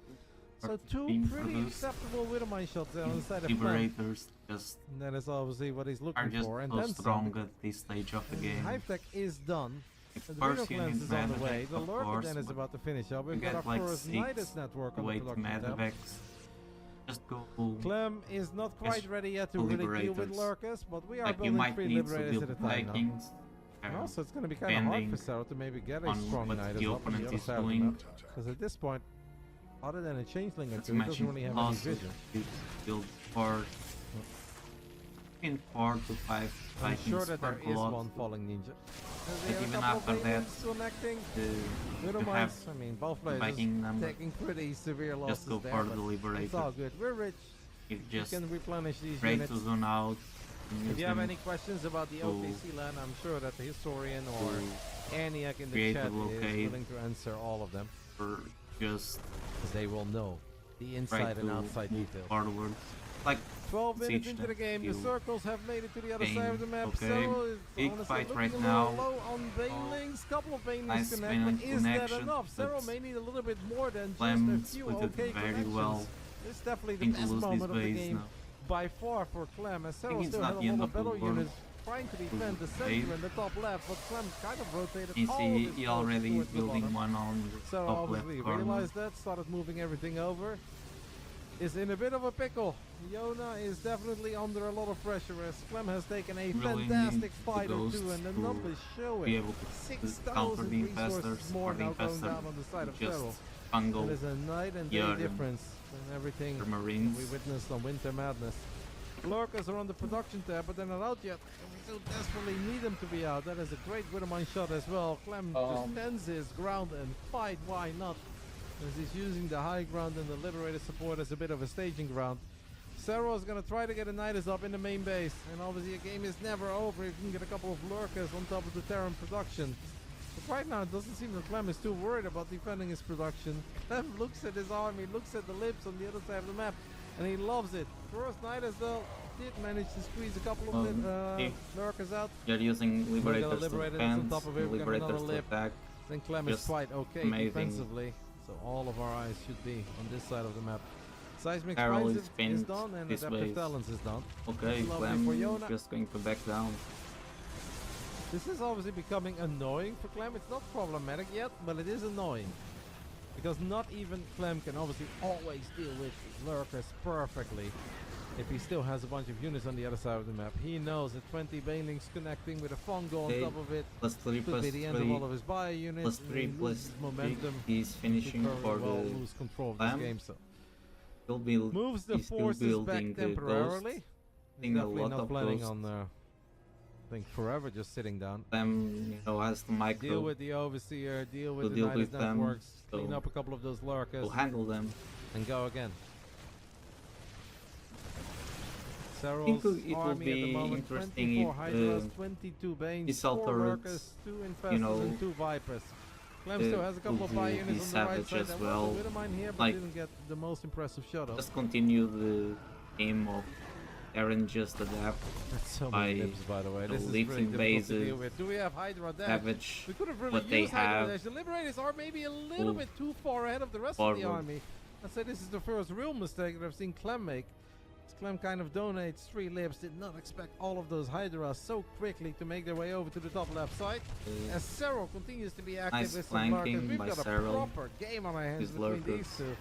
So are 2 being pretty produced. acceptable Widowmine shots there on the side of Clem. Liberators just And that is obviously what he's are looking just for. And so then strong some. at this stage of the And game. Hive Tech is done. The First Rhino you Cleanse need is on the Medevac, way. The of Lurker course, then is but about to finish up. you We've got get our like first 6 Nidus network on the weight production tab. Medevacs. Just go. Clem is not quite Yes, ready yet to for really deal with Liberators. Lurkers, but we are Like you building might 3 need to Liberators build at a time now. Vikings And also, it's going to be kind of hard for Zero to maybe get a strong what knight the up on the opponent other is side of the doing. map. Because at this point, other than a changeling or two, he doesn't really have any vision. Build for in 4 to 5 I'm Vikings sure that per there is block. one falling ninja. But even after that, connecting. you have I mean, both players Viking number. taking pretty severe losses Just go there, for but the it's Liberator. all good. We're rich. You We just can replenish these try units. to zone out. If you have any questions about the OKC land, I'm sure that the historian or Aniak in the create chat a is blockade. willing to answer all of them. Or just Because they will know the try inside to and outside move details. forward. Like 12 minutes siege into the game, the you circles have made it to the other gain. side of the map. Okay. Zero is Big honestly fight looking right a little now. low on banelings. Couple of banelings Nice connect, but is that connection, enough? Zero but may need a little bit more than just Clem a few split it okay very connections. well. It's definitely the Think to best lose moment this of the base game now. by far for Clem, as Zero it's still not had a the end lot of of the battle world. units trying to defend the Okay. center and the top left, but Clem kind of rotated You all see, of his he forces already is towards the building bottom. one on the So top obviously left corner. realized that, started moving everything over. Is in a bit of a pickle. Yona is definitely under a lot of pressure as Clem has taken a Really fantastic need the fight or two, ghosts and the to numbers show be it. able to counter 6,000 the resources infestors more or the now going infestor down on the side of just Feral. fungal It is a night and day Yarn. difference in everything for Marines. we witnessed on Winter Madness. Lurkers are on the production tab, but they're not out yet. And we so desperately need them to be out. That is a great Widowmine shot as well. Clem just stands his ground and fight, why not? As he's using the high ground and the Liberator support as a bit of a staging ground. Zero is going to try to get a Nidus up in the main base. And obviously a game is never over if you can get a couple of Lurkers on top of the Terran production. But right now it doesn't seem that Clem is too worried about defending his production. Clem looks at his army, looks at the lips on the other side of the map, and he loves it. First Nidus though did manage to squeeze a couple of Lurkers out. You're using Liberators to Liberators defend, on top of it, we got Liberators another to lip. attack. Then Clem is Just quite okay amazing. defensively. So all of our eyes should be on this side of the map. Seismic Feral Spines is is pinned done and this Adaptive way. Talents is done. Okay, Lovely Clem for Yona. just going to back down. This is obviously becoming annoying for Clem. It's not problematic yet, but it is annoying. Because not even Clem can obviously always deal with Lurkers perfectly. If he still has a bunch of units on the other side of the map. He knows that 20 Banelings connecting with a Fungal on Okay, top of it plus 3 could plus be the end 3 of all of his bio units. plus and 3 he plus loses 3. momentum. He's finishing Could for very well the lose control of this Lamb. game. So He'll build. moves the he's still forces back building the temporarily. Ghost. He's Seeing a definitely lot not of planning ghosts. on I think forever just sitting down. Clem, has the micro Deal with the Overseer, deal with to the deal Nidus with them, networks, so clean up a couple of those Lurkers, to handle them. and go again. I Zero's think it will army at the be moment, interesting 24 if Hydras, 22 Banes, his 4 turrets, Lurkers, 2 Infestors, know, and 2 Vipers. Clem still has a couple of will buy be units on the right savage side. as There well. was a Widowmine here, but Like, didn't get the most impressive shot off. just continue the game of Aaron just adapt. That's so by many lips, by the way. This is really lifting difficult to deal bases, with. Do we have Hydra dash? Savage We could have really what they used Hydra have. dash. The Liberators are maybe a little Move bit too far ahead of the rest of the forward. army. I'd say this is the first real mistake that I've seen Clem make. As Clem kind of donates 3 lips, did not expect all of those Hydras so quickly to make their way over to the top left side. As Cero continues to be active Nice with some flanking Lurkers, we've by got a Cero. proper game on our hands His between Lurkers. these two.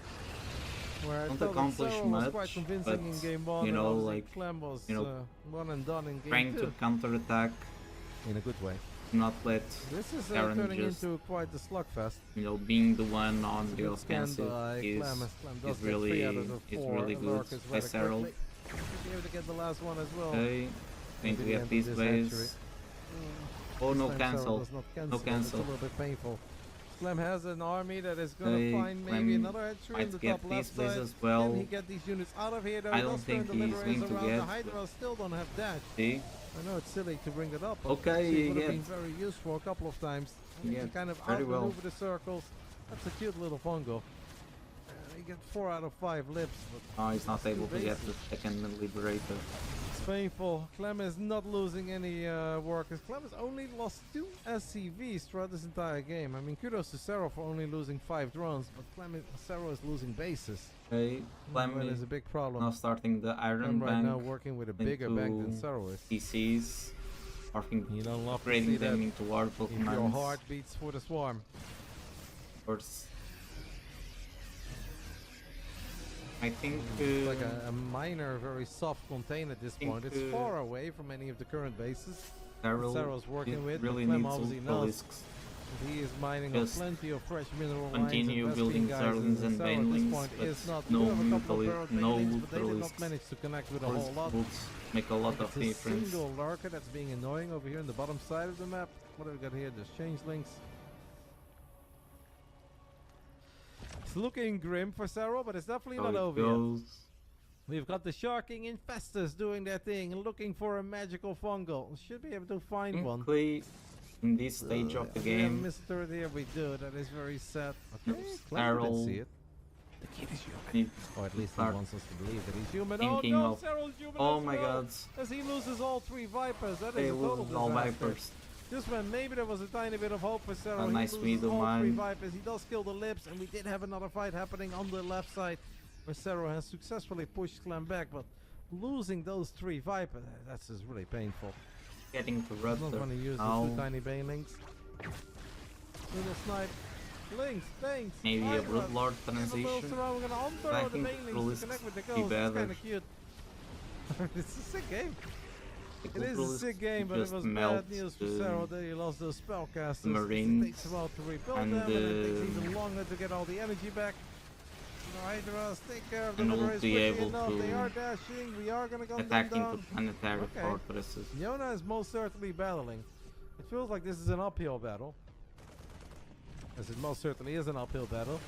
Where I Don't felt that accomplish Cero was much, quite convincing but, in game 1, you know, and obviously like, Clem was you know, one and done in game Trying 2. to counterattack, In a good way. not let This is Aaron turning just, into quite the slugfest. being the one on the Good scan offensive by is Clem, as Clem does is get 3 out really of the 4 really good Lurkers by rather Cyril. quickly. Should be able to get the last one as well. Okay, going Maybe to the get end this of base. hatchery. Oh, no This time Cyril cancel. does not No cancel. It's cancel. a little bit painful. Clem has an army that is going Okay, to find maybe Clem another hatchery in might the get top left this base side. as well. Can he get these units out of here though? I He don't does turn think the he's Liberators going to around. get, The Hydras still don't have dash. See? I know it's silly to bring it up, but Okay, it you would have been get- very useful a couple of times. You Yeah, can kind of very well. outmaneuver the circles. That's a cute little fungo. You get 4 out of 5 lips, but Oh, he's not That's able too to get the basic. second Liberator. it's painful. Clem is not losing any workers. Clem has only lost 2 SCVs throughout this entire game. I mean, kudos to Cero for only losing 5 drones, but Cero is losing bases. Okay, Clem That is is a big problem. now starting the Iron Clem right Bank. now working with a bigger bank than into Cero is. PCs. Working, You don't love to see upgrading that them into Warful if your commands. heart beats for the swarm. Of course. I think It's like a minor, very soft contain at this think, point. It's far away from any of the current bases. Sarah's working with. really Clem needs obviously knows obelisks. he is mining up Just plenty of fresh mineral continue lines, building Zerlings and Sarah at this Banelings, point but is not. no We have a couple of Brutali- barreled no Banelings, but they did not Brutalisks. manage to connect with a whole lot. Boots make a lot of It's a difference. single lurker that's being annoying over here on the bottom side of the map. What have we got here? There's changelings. It's looking grim for Sarah, but it's definitely not over yet. We've got the Sharking Infestors doing their thing, looking for a magical fungal. Should be able to find one. In this stage of the We have game, missed it here, we do. That is very sad. Okay, Sarah Clem didn't see it. need Or at least he start wants us to believe that he's human. thinking Oh no, of- Sarah's human Oh as my well, god, as he loses all 3 Vipers. That they is a total lose all disaster. Vipers. Just when maybe there was a tiny bit of hope for Sarah, A he nice loses middle all 3 mine. Vipers. He does kill the Lips, and we did have another fight happening on the left side, where Sarah has successfully pushed Clem back, but losing those 3 Vipers, that's just really painful. Getting to I'm not Rudder. going to use the 2 tiny Banelings. Little snipe. Links, Banks. Maybe a Hydra. Bloodlord We're transition. gonna I unthrow the think Banelings to Brutalisks connect with the be ghost. It's better. kind of cute. It's a sick game. The It is a Brutalisks sick game, but it just was melt bad news for the Sarah that he lost those spellcasters. Marines It takes a while to rebuild and them, and it takes even longer to get all the energy back. Hydras, take care of the and will Liberators be quickly able enough. They to are dashing. We are gonna gun them attack into down. planetary Okay. fortresses. Yona is most certainly battling. It feels like this is an uphill battle. As it most certainly is an uphill battle.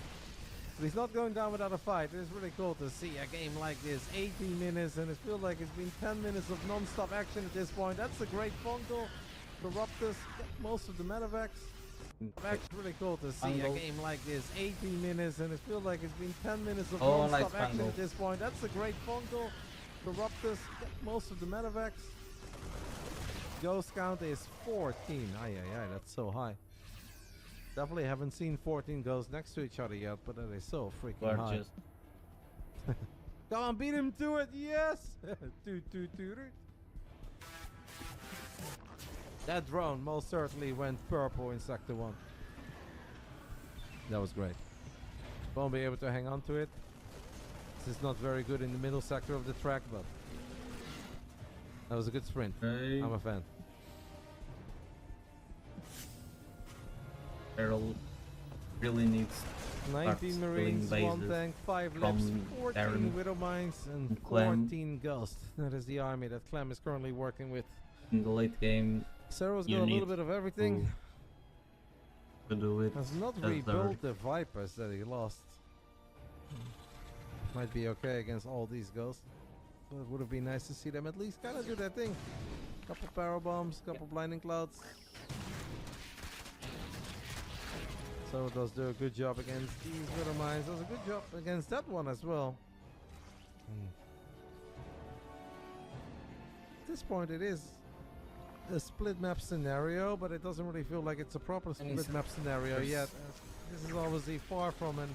But he's not going down without a fight. It is really cool to see a game like this. 18 minutes, and it feels like it's been 10 minutes of non-stop action at this point. That's a great fungal. Corruptus, get most of the medevacs. It's really cool to see a Fungal. game like this. 18 minutes, and it feels like it's been 10 minutes of Oh, non-stop nice action fungal. at this point. That's a great fungal. Corruptus, get most of the medevacs. Ghost count is 14. Aye, that's so high. Definitely haven't seen 14 ghosts next to each other yet, but that is so freaking high. Gorgeous. Come on, beat him to it, yes! Toot. That drone most certainly went purple in Sector 1. That was great. Won't be able to hang on to it. This is not very good in the middle sector of the track, but that was a good sprint. Okay. I'm a fan. Errol really needs 19 filling Marines, 1 bases tank, 5 from lips, 14 Darren Widow Mines, and and Clem. 14 Ghosts. That is the army that Clem is currently working with. in the late game Sarah's You got a little need bit of everything. to do it. Has not as their- rebuilt the Vipers that he lost. Might be okay against all these Ghosts. But it would have been nice to see them at least kind of do their thing. Couple power bombs, couple blinding clouds. So it does do a good job against these Widow Mines. Does a good job against that one as well. At this point it is a split map scenario, but it doesn't really feel like it's a proper split map scenario yet. This is obviously far from an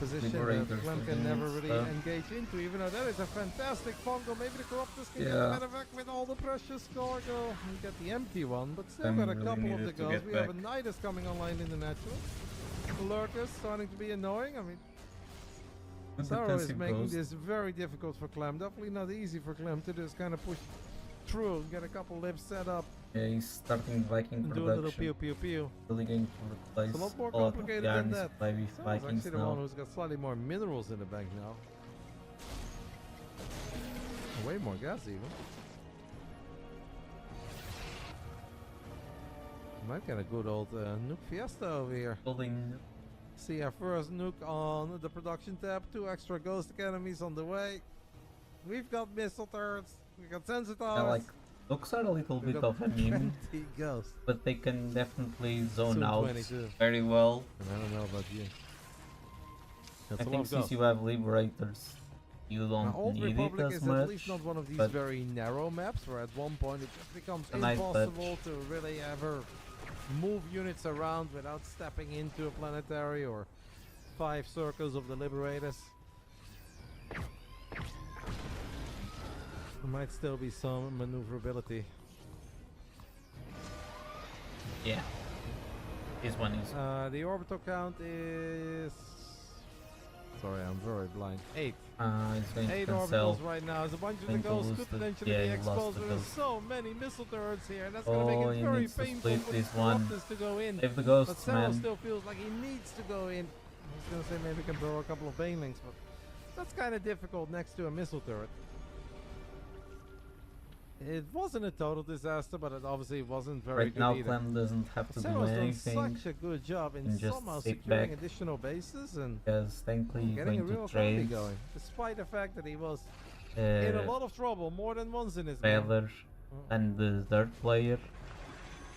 position that Liberators Clem can and never really stuff. engage into, even though that is a fantastic fungal. Maybe the Corruptus can Yeah. get medevac with all the precious cargo. We get the empty one, but still Clem got a really couple of needed the to girls. get We have a back. Nidus coming online in the natural. The Lurkers starting to be annoying. I mean, With Sarah is defensive making ghost. this very difficult for Clem. Definitely not easy for Clem to just kind of push through, get a couple lips set up, Yeah, he's starting Viking and do a little production. pew pew pew. Really going to replace It's a lot more all of complicated the than armies that. by with Sarah's Vikings actually the one now. who's got slightly more minerals in the bank now. Way more gas even. Might get a good old nuke fiesta over here. Building See our first nuke on the production tab. 2 extra ghost academies on the way. We've got missile turrets. We got sensor towers. like looks are a little We've bit got of a meme, 20 ghosts. but they can definitely zone Soon out 22. very well. And I don't know about you. That's I a lot think of since ghosts. you have liberators, you don't Now, Old need Republic it as is much. at least not one of these but very narrow maps where at one point it just becomes A nice impossible to really ever move units around without stepping into a planetary or 5 circles of the Liberators. There might still be some maneuverability. yeah, this one is The orbital count is Sorry, I'm very blind. 8. He's going to 8 cancel. orbitals right now. As a bunch of the Going to ghosts lose could the- potentially yeah, be he lost exposed. the There's ghost. so many missile turrets here, and that's going to make Oh, it he very needs to painful split for this these one. corruptors to go in. Save the But ghosts, Cero man. still feels like he needs to go in. I was going to say maybe he can throw a couple of banelings, but that's kind of difficult next to a missile turret. It wasn't a total disaster, but it obviously wasn't very Right good now, either. Clem doesn't have to do Cero's done anything such a good job in and just somehow sit securing back. additional bases and because thankfully he's getting a going real to economy trade going, despite the fact that he was in a lot of trouble more than once in his game. Feather and the third player,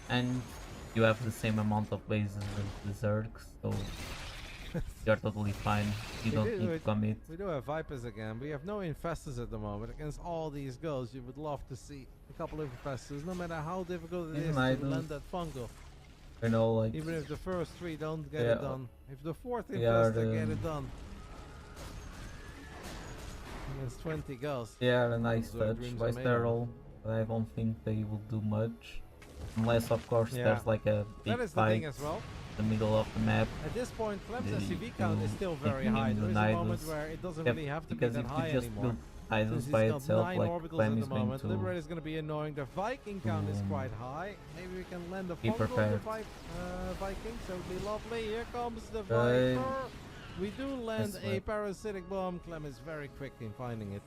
and you have the same amount of bases as the Zergs, so you're totally fine. You We don't do need to it. commit. We do have Vipers again. We have no infestors at the moment. Against all these ghosts, you would love to see a couple of infestors, no matter how difficult it Even is I to do. land that fungal. You know, like Even if the first 3 don't get Yeah, it done. If the 4th they are infestor get the- it done. Against 20 ghosts. they are a nice Those are touch dreams by are made of. Sterile, but I don't think they will do much. Unless of course Yeah. there's like a big That is the fight thing as well. in the middle of the map. At this point, Clem's The- SCV count is you still very taking high. in There the is a moment Nidus. where it doesn't Yep, really have to be because that if high you just anymore. build Nidus Since by he's got itself, 9 like orbitals Clem at is the going moment. to Liberator is going to be annoying. The Viking count is quite high. Maybe we can land a be fungal on the prepared. Viking, so it would be lovely. Here comes the Right. Viper. We do land That's a right. parasitic bomb. Clem is very quick in finding it.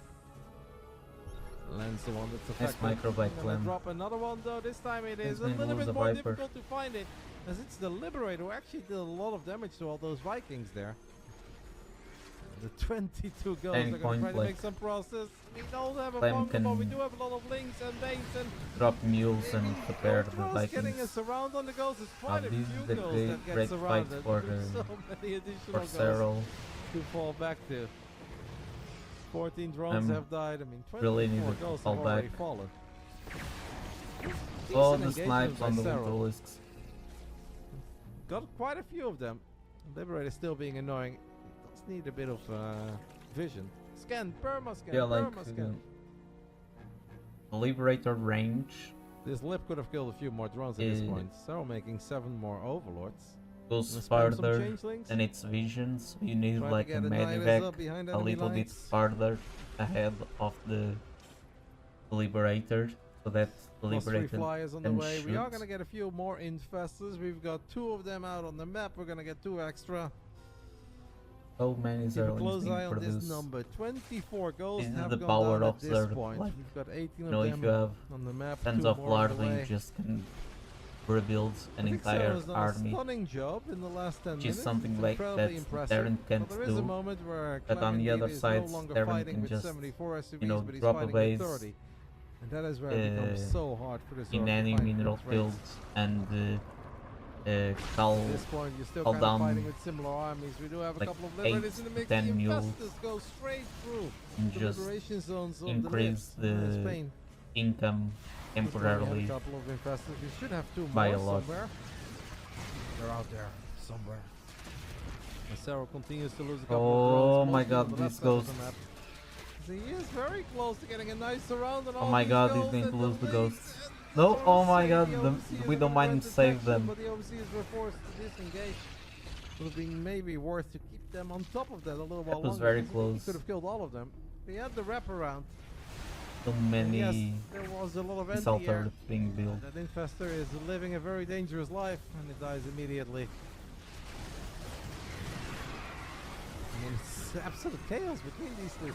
Lands the one that's Nice effective. micro by Gonna Clem. drop another one though. This time it is He's a gonna little lose bit the more Viper. difficult to find it, as it's the Liberator who actually did a lot of damage to all those Vikings there. The 22 goals Any are going to point, try to like, make some process. We don't have a Clem fungal, but we can do have a lot of links and baits and Drop mules and prepare the Ultras getting a Vikings. surround on the goals. There's quite a this few is the goals great- that get great fight surrounded. for There's the- so many additional For goals Cyril. to fall back to. 14 drones I'm have died. I mean, 24 really needed to goals fall have already back. fallen. Oh, Decent the engagement snipes by on the Cyril. Winterlisks. Got quite a few of them. Liberator still being annoying. It does need a bit of vision. Scan, perma-scan, Yeah, like perma-scan. the Liberator range This lip could have killed a few more drones at this Uh, point. So making 7 more overlords. goes Gonna spam some farther changelings. than its vision, so you need Try to like a get a Nidus medivac up behind a enemy little bit lines. farther ahead of the Liberator, so that the Plus 3 Liberator flyers on the can way. We are shoot. going to get a few more infestors. We've got 2 of them out on the map. We're going to get 2 extra. So many Keep a Zerlings close being eye on this produced. number. 24 goals This is have the gone power down of at this Zerg. point. Like, We've got 18 you of know, them if you have on the map. tons 2 of more on the larvae, you way. just can rebuild an I think entire Sarah's done army. a stunning job in the last 10 Which minutes. is something It's like incredibly that impressive. Darren can't But there is a do. moment where But on the Clement other is side, no longer Darren fighting can with just, 74 SUVs, you know, but he's drop a fighting base, with 30. And that is where it becomes so hard for this in Zerg to any find mineral good rates. fields and call At this point, you're still call kind of down fighting with similar armies. We do have a like couple of 8 liberators in the to mix. 10 The mules infestors go straight through and the just liberation zones on increase the lips. the Spain. income We have temporarily. a couple of infestors. We should have 2 by more a lot. somewhere. They're out there somewhere. Cero continues to lose a couple of Oh drones, my mostly on god, the this left side of ghost. the map. So he is very close to getting a nice surround on Oh all my these god, he's ghosts going to and lose the leads. ghosts. No, Or oh my save god, the the, overseers we with don't a mind great save detection, them. But the overseers were forced to disengage. Would have been maybe worth to keep them on top of that a little while was longer. very because close. He could have killed all of them. He had the wraparound. So And many yes, there was a lot of missile anti-air. turrets being built. That infestor is living a very dangerous life and it dies immediately. I mean, it's absolute chaos between these 2.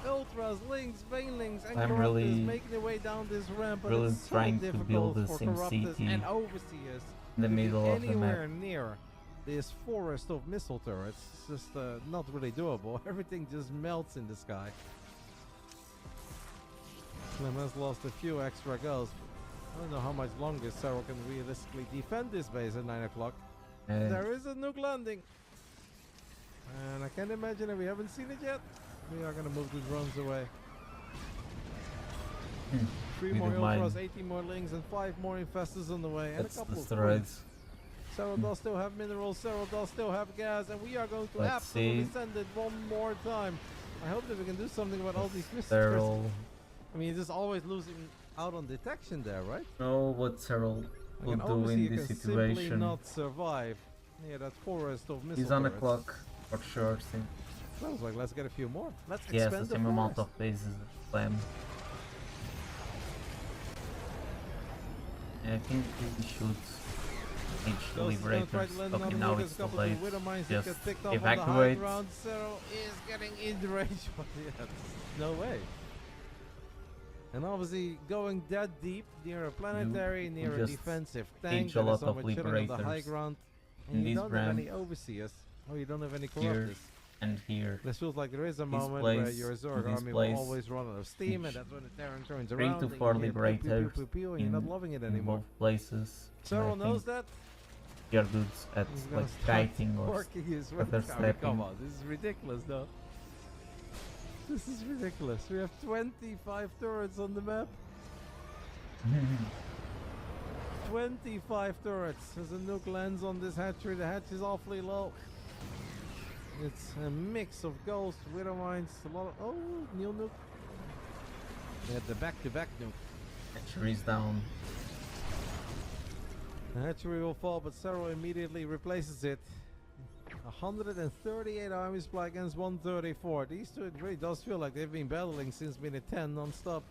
Ultras, Lynx, Banelings, and I'm Corruptors really- making their way down this ramp, but really it's so trying to difficult build a for Sim Corruptors City and Overseers in the to middle be of the anywhere map. near this forest of missile turrets. It's just not really doable. Everything just melts in the sky. Clem has lost a few extra goals. I don't know how much longer Cero can realistically defend this base at 9 o'clock. There is a nuke landing. And I can't imagine that we haven't seen it yet. We are going to move the drones away. 3 we more don't Ultras, mind. 18 more Lings, and 5 more infestors on the way. And That's a couple the of steroids. Cero does still have minerals, Cero does still have gas, and we are going to Let's absolutely see. send it one more time. I hope that we can do something about all these missiles. Cyril. I mean, he's just always losing out on detection there, right? Know what Cyril Like will an do overseer in this can simply situation. not survive near that forest of missile He's on the turrets. clock for sure. See. I was like, let's get a few more. Let's He has expand the same amount of bases as Clem. Yeah, I think we should reach the Liberators. Okay, now it's too late. Just evacuate. Zero is getting in the range, but yeah, no way. And obviously going that deep near a planetary, near a just defensive tank, a lot that is of chilling on the high Liberators ground, in and you this don't have any ramp. overseers. Oh, you don't have any Here corruptors. and here. This feels like there is a This moment where place, your Zerg this army place, will always run out of steam, and that's when the Terran turns 3 around. to and 4 you hear pew, pew, pew, Liberators pew, pew, and you're not loving it in anymore. both places. Cyril And I knows think that. you're good at He's gonna like start kiting or working his way. other I mean, stepping. come on, this is ridiculous, though. This is ridiculous. We have 25 turrets on the map. 25 turrets. As a nuke lands on this hatchery, the hatch is awfully low. It's a mix of ghosts, widow mines, a lot of new nuke. They had the back-to-back nuke. Hatcheries down. The hatchery will fall, but Cyril immediately replaces it. 138 army supply against 134. These two, it really does feel like they've been battling since minute 10 non-stop.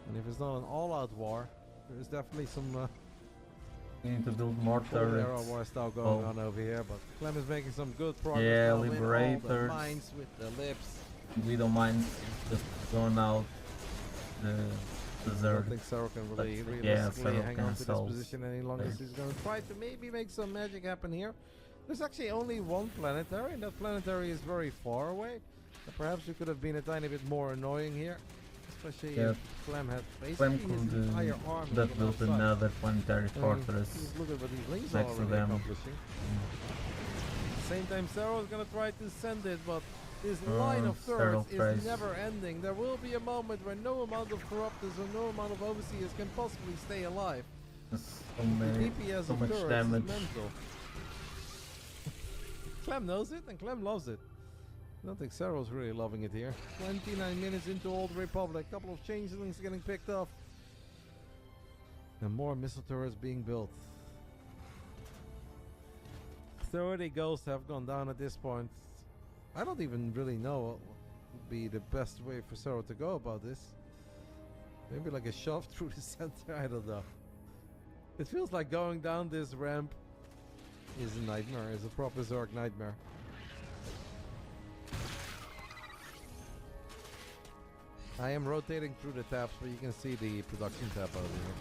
And if it's not an all-out war, there is definitely some We need to build more era turrets. war style going on over here. But Clem is making some good progress. Yeah, now with all the Liberators. mines with the lips. We don't mind just going out the I don't Zerg. think Cyril can really But, realistically Cyril hang can on to this solve position any longer. there. So he's going to try to maybe make some magic happen here. There's actually only one planetary, and that planetary is very far away. So perhaps we could have been a tiny bit more annoying here. Especially Yeah. if Clem had Clem basically his could entire army that from built outside. another planetary Just fortress. look at what these links are next to already them. accomplishing. At the same time, Cyril is going to try to send it, but this line of Cyril turrets tries. is never ending. There will be a moment where no amount of corruptors or no amount of overseers can possibly stay alive. So The many, DPS so of much turrets damage. is mental. Clem knows it, and Clem loves it. I don't think Cyril's really loving it here. 29 minutes into Old Republic, couple of changelings getting picked off. And more missile turrets being built. 30 ghosts have gone down at this point. I don't even really know what would be the best way for Cyril to go about this. Maybe like a shove through the center, I don't know. It feels like going down this ramp is a nightmare, is a proper Zerg nightmare. I am rotating through the tabs, but you can see the production tab over here.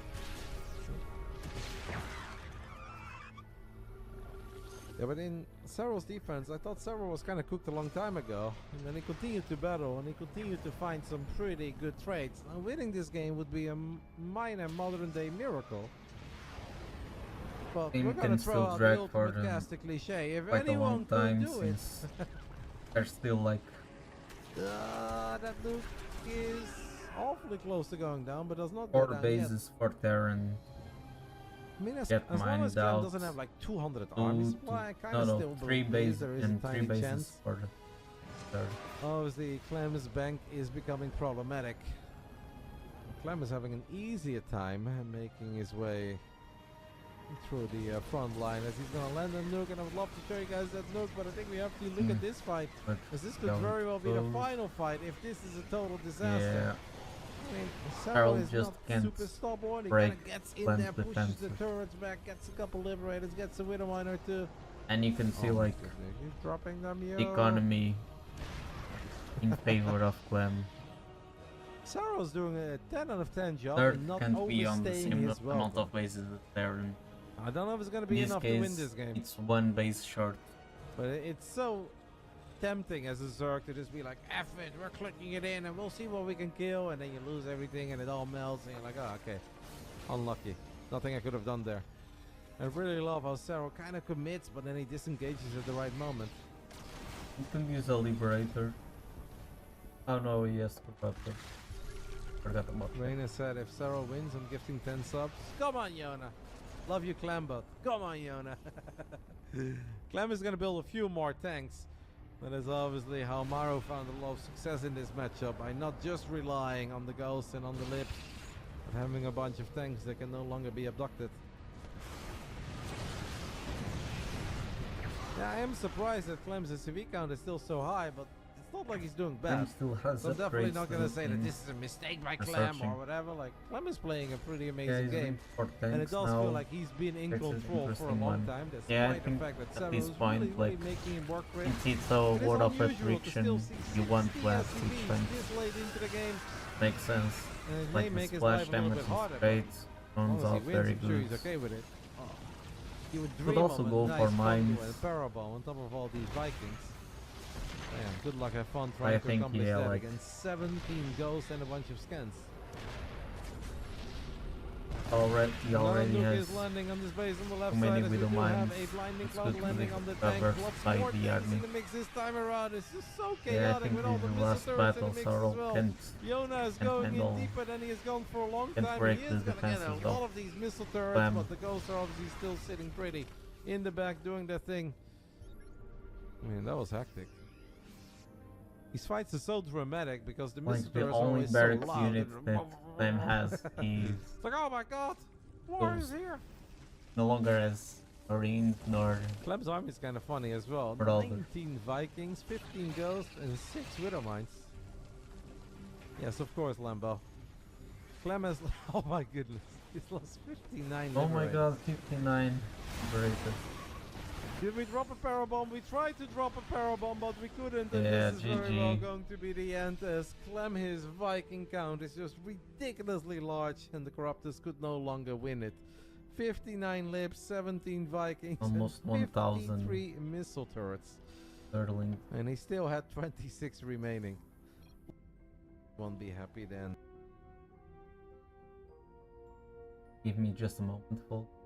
Yeah, but in Cyril's defense, I thought Cyril was kind of cooked a long time ago. And then he continued to battle, and he continued to find some pretty good trades. Now, winning this game would be a minor modern-day miracle. But Team we're gonna can throw still out drag the for ultimate cast cliche. If quite a long anyone could time do it, since they're still like that nuke is awfully close to going down, but does not go 4 down yet. bases for Terran. I mean, as Get long as mined Clem out. doesn't have like 200 army Two supply, I kind no, of no, still 3 believe bases there is and a 3 tiny bases chance. for the third. Obviously, Clem's bank is becoming problematic. Clem is having an easier time making his way through the front line as he's going to land a nuke, and I would love to show you guys that nuke, but I think we have to look at this fight, But as this could don't very well be the go. final fight if this is a total disaster. Yeah, I mean, Cyril Cyril is just not can't super stubborn. He break kind of gets in Clem's there, pushes the defenses. turrets back, gets a couple liberators, gets a widow mine or two. and you can see Oh my like goodness, he's dropping them, yo. the economy in favor of Clem. Cyril's doing a 10 out of 10 job, Third and not can't be on the overstaying same his amount welcome. of bases as Terran. I don't know if it's going to In be this enough case, to win this game. it's 1 base short. But it's so tempting as a Zerg to just be like, F it, we're clicking it in and we'll see what we can kill, and then you lose everything and it all melts and you're like, oh, okay, unlucky. Nothing I could have done there. I really love how Cyril kind of commits, but then he disengages at the right moment. You can use a Liberator. Oh no, yes, forgot about that. Raina said, if Cyril wins, I'm gifting 10 subs. Come on, Yona. Love you, Clambot. Come on, Yona. Clem is going to build a few more tanks. That is obviously how Maro found a lot of success in this matchup, by not just relying on the ghosts and on the lips, but having a bunch of tanks that can no longer be abducted. Yeah, I am surprised that Clem's CV count is still so high, but it's not like he's doing Clem bad. still has So I'm definitely upgrades not gonna to say that in this is a mistake by Clem researching. or whatever. Like, Clem is playing a pretty Yeah, amazing he's game. going for And it tanks does now. feel like he's been in That's an control for a interesting long one. time, despite Yeah, I the think fact that at Seven this was point, really like, making him work for it. since it's a It is word of unusual to attrition, still see you want 60 to have SCVs sequence. this late into the game. Makes sense. And it Like may the make his splash life a little damage bit is harder. great, As runs long as off he wins, very I'm sure good. he's okay with it. He would Could dream also of a go nice for combo mines. and parabol on top of all these Vikings. Yeah, good luck, have fun I trying to think, accomplish yeah, that like- against 17 ghosts and a bunch of scans. He already Nuke has is landing on this base on the left too many side as we widow do have mines. a blinding It's cloud good to landing be on the covered tank. Lots by more the things army. in the mix this time around. It's just so Yeah, I chaotic think with all the these missile last turrets in the battles mix are as all well. can't Yona is can't going in handle- deeper than he has gone for a long can't time. break He the is going to get a defenses lot though. of these missile turrets, Bam. but the ghosts are obviously still sitting pretty in the back doing their thing. I mean, that was hectic. These fights are so dramatic because the missile Like the turrets are only always so barracks loud. unit that Clem has is It's like, oh my god, war is Those- here. no longer as Marines nor Clem's army is kind of funny as well. For all the- 19 Vikings, 15 ghosts, and 6 widow mines. Yes, of course, Lambo. Clem has. Oh my goodness, he's lost 59. oh my liberated. god, 59 liberated. Did we drop a parabomb? We tried to drop a parabomb, but we couldn't. And Yeah, this is very well GG. going to be the end as Clem, his Viking count is just ridiculously large, and the Corruptors could no longer win it. 59 libs, 17 Vikings, Almost and 1,000. 53 missile turrets. Sterling. And he still had 26 remaining. Won't be happy then. Give me just a moment, folks.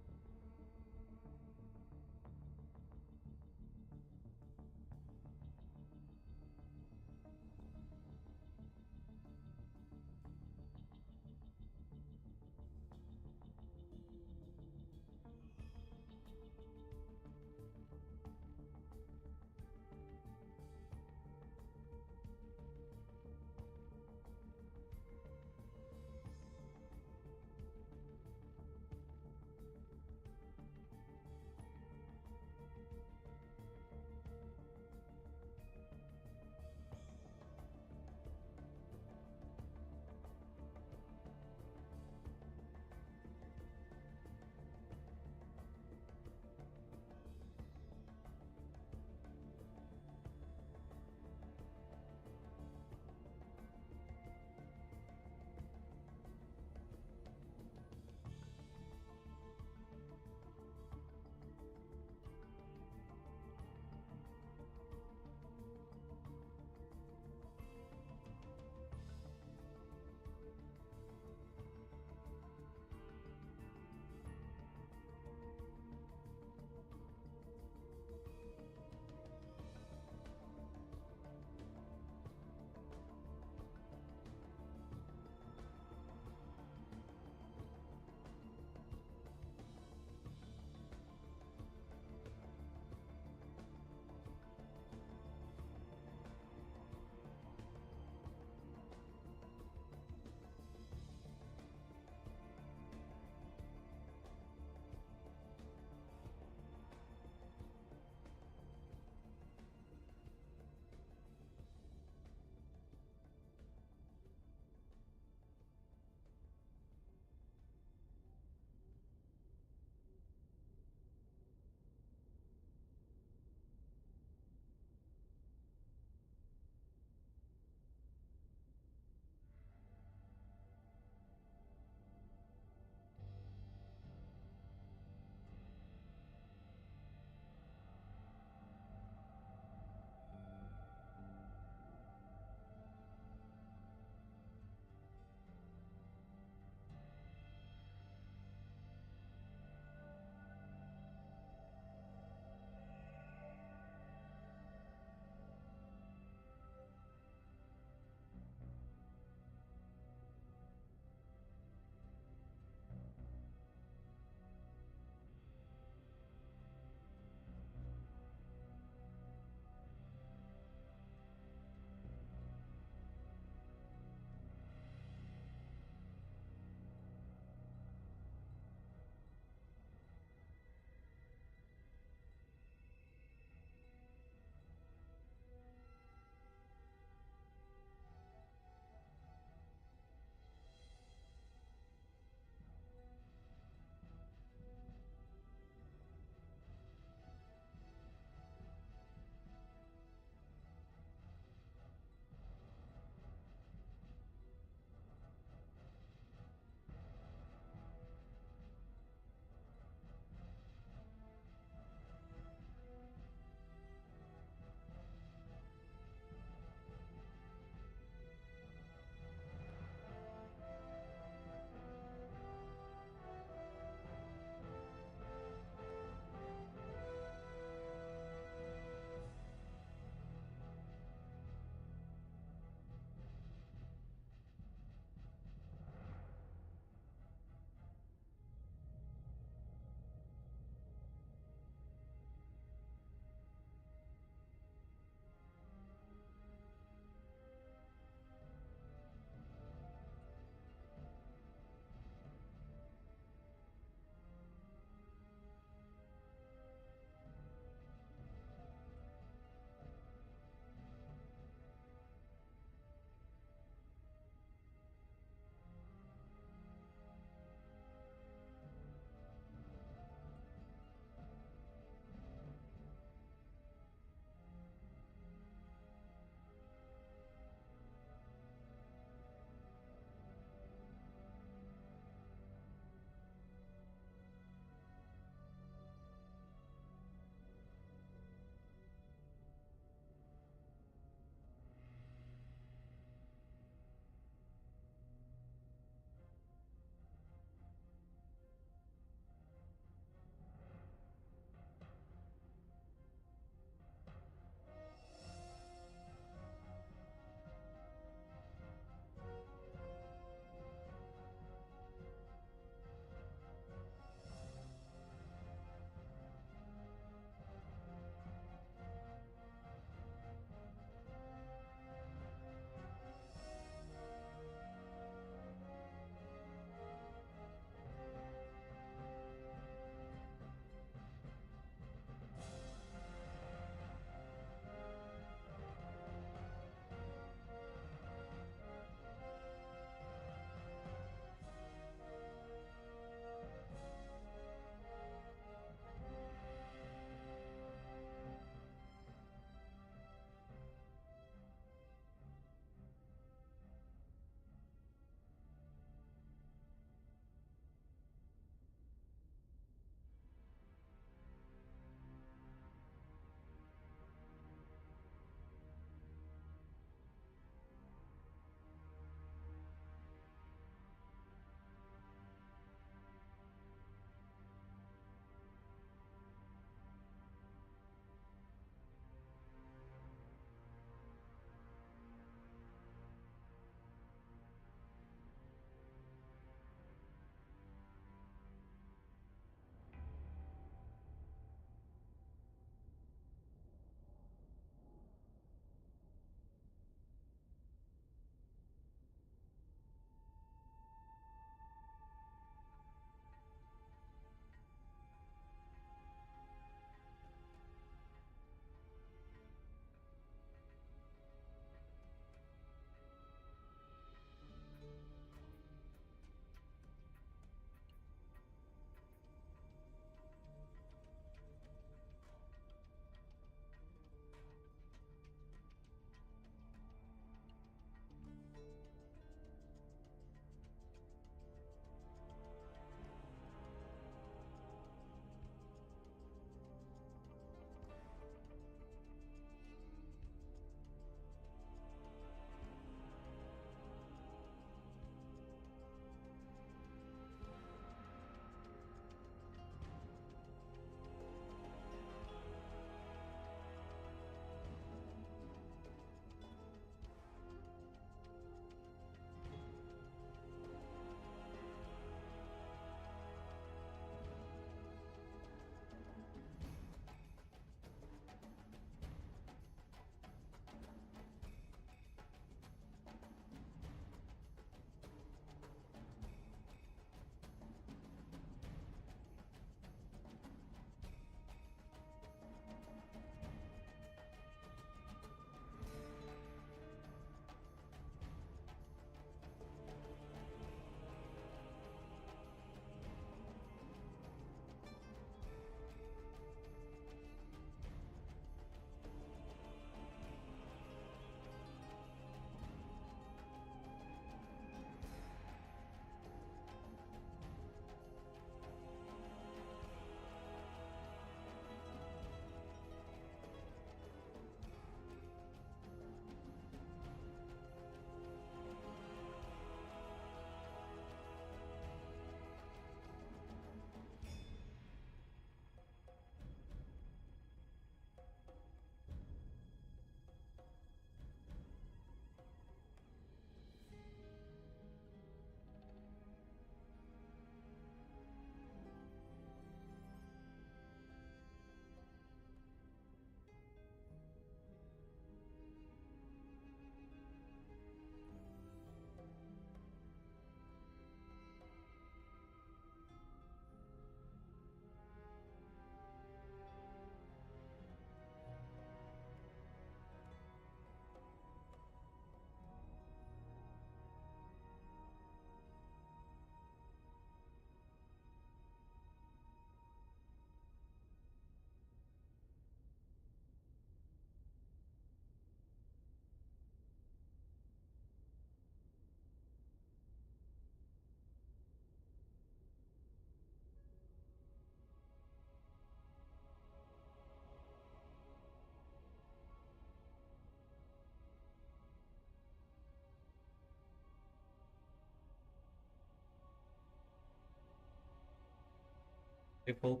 People,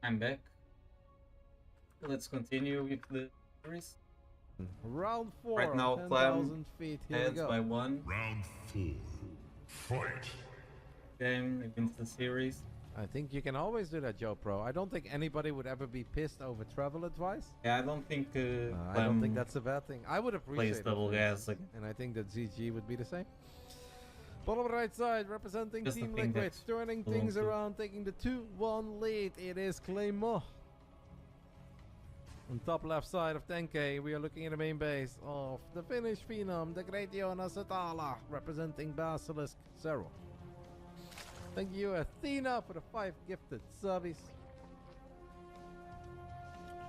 I'm back. Let's continue with the series. Round 4, Right now, 10,000 feet. Here we Heads go. by 1. Round 4. Fight. Game against the series. I think you can always do that, Joe Pro. I don't think anybody would ever be pissed over travel advice. Yeah, I don't think. I don't think that's a bad thing. I would appreciate plays it. double gas. Like, And I think that ZG would be the same. Bottom right side, representing Just Team the thing Liquid, that turning belongs things to- around, taking the 2-1 lead. It is Claymore. On top left side of 10K, we are looking at the main base of the Finnish Phenom, the Great Jonas Atala, representing Basilisk Zero. Thank you, Athena, for the 5 gifted subbies.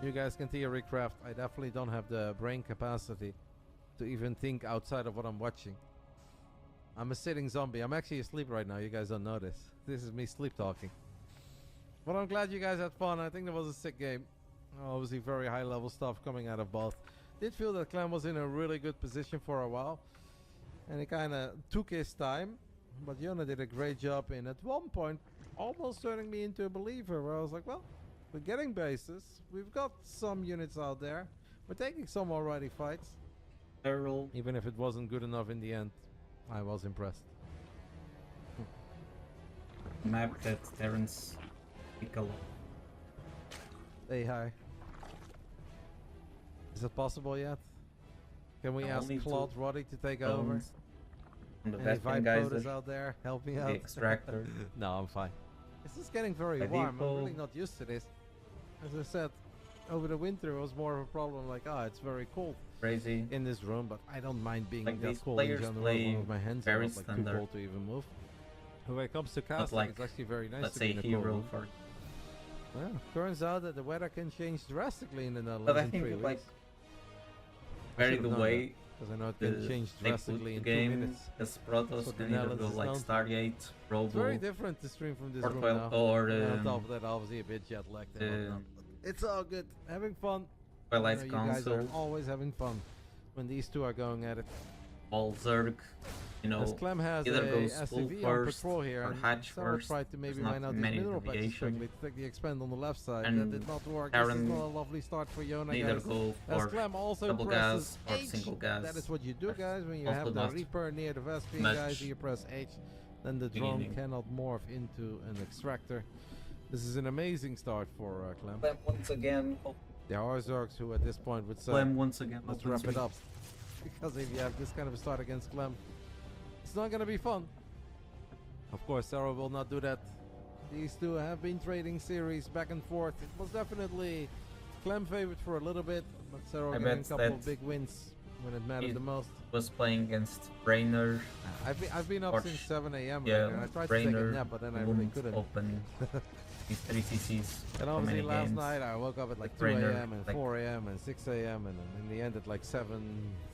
You guys can see a recraft. I definitely don't have the brain capacity to even think outside of what I'm watching. I'm a sitting zombie. I'm actually asleep right now. You guys don't know this. This is me sleep talking. But I'm glad you guys had fun. I think that was a sick game. Obviously very high level stuff coming out of both. Did feel that Clem was in a really good position for a while. And he kind of took his time. But Yona did a great job in at one point almost turning me into a believer. Where I was like, well, we're getting bases. We've got some units out there. We're taking some already fights. Errol. Even if it wasn't good enough in the end. I was impressed. Map that Terrence Piccolo. Hey, hi. Is it possible yet? Can we ask Only Claude two Roddy to take over? Stones. From the Any veteran vibe guys coders that out there? Help me out. the extractor. No, I'm fine. This is getting very By warm. I'm default. really not used to this. As I said, over the winter it was more of a problem. Like, it's very cold Crazy. in this room, but I don't mind being Like that these cold in players general. play One of my hands very are not, like, too standard. cold to even move. When it comes to casting, like, it's actually very nice Let's to be say in a cold hero room. for. Well, turns out that the weather can change drastically in the Netherlands But I in think 3 it, weeks. like I very should've good known way because I know it can change they put drastically the in 2 game minutes. as Protoss So the can either go Netherlands is like known. Stargate, It's very Robo, different to stream from this or room 12, now. or And on top of that, obviously a bit jet lagged and whatnot. um, It's all good. Having fun. Twilight You guys are Council, always having fun when these two are going at it. all Zerg. You know, As Clem has either a goes full SCV on first patrol here, or and hatch Sarah first. tried to maybe There's not mine out these many mineral patches deviation. quickly to take the expand on the left side. That And did not work. This Karen is not a lovely start for Yona, neither guys. go As for Clem also double presses gas or H. single gas. That is what you do, There's guys, when you also have the not Reaper near the Vespene, much guys. You press H, then the drone beginning. cannot morph into an extractor. This is an amazing start for Clem. Clem once again. There are Zergs who at this point would say, Clem once again. let's opens wrap it with- up. Because if you have this kind of a start against Clem, it's not going to be fun. Of course, Sarah will not do that. These two have been trading series back and forth. It was definitely Clem favored for a little bit, but Sarah I getting a bet couple of that big wins when it mattered he- the most. Was playing against Brainer. I've been up Or since 7 a.m. Yeah, right now. I tried to take a Brainer nap, but then I really wouldn't couldn't. open these 3 CCs. And for obviously many last games. night I woke up at like Like 2 Brainer, a.m. and like 4 a.m. and 6 a.m. and then in the end at like A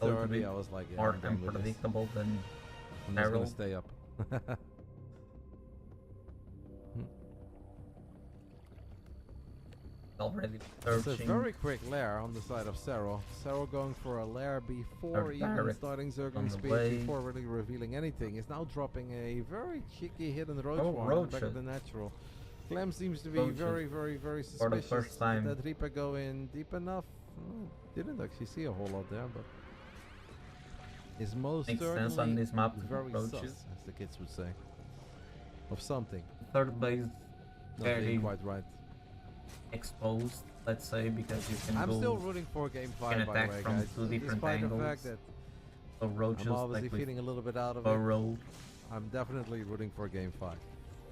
little 7:30 bit I was like, yeah, more I'm done with this. unpredictable than I'm just gonna Errol. stay up. already It's a searching. very quick lair on the side of Cerro. Cerro going for a lair before Or even direct starting on Zergling the speed, way. before really revealing anything. Is now dropping a very cheeky hidden roach Oh, one roach back of it. the natural. Clem seems to be Roach it. very For the suspicious. first time. Did that Reaper go in deep enough? Didn't actually see a whole lot there, but is most Makes certainly sense on this map to very approach sus, it. as the kids would say, of something. Third base Not very being quite right. exposed, let's say, because you can I'm go still rooting for Game 5, by the attack way, from guys. 2 different Despite the angles. fact that so roaches I'm obviously like with feeling a little bit out of it, burrow. I'm definitely rooting for Game 5.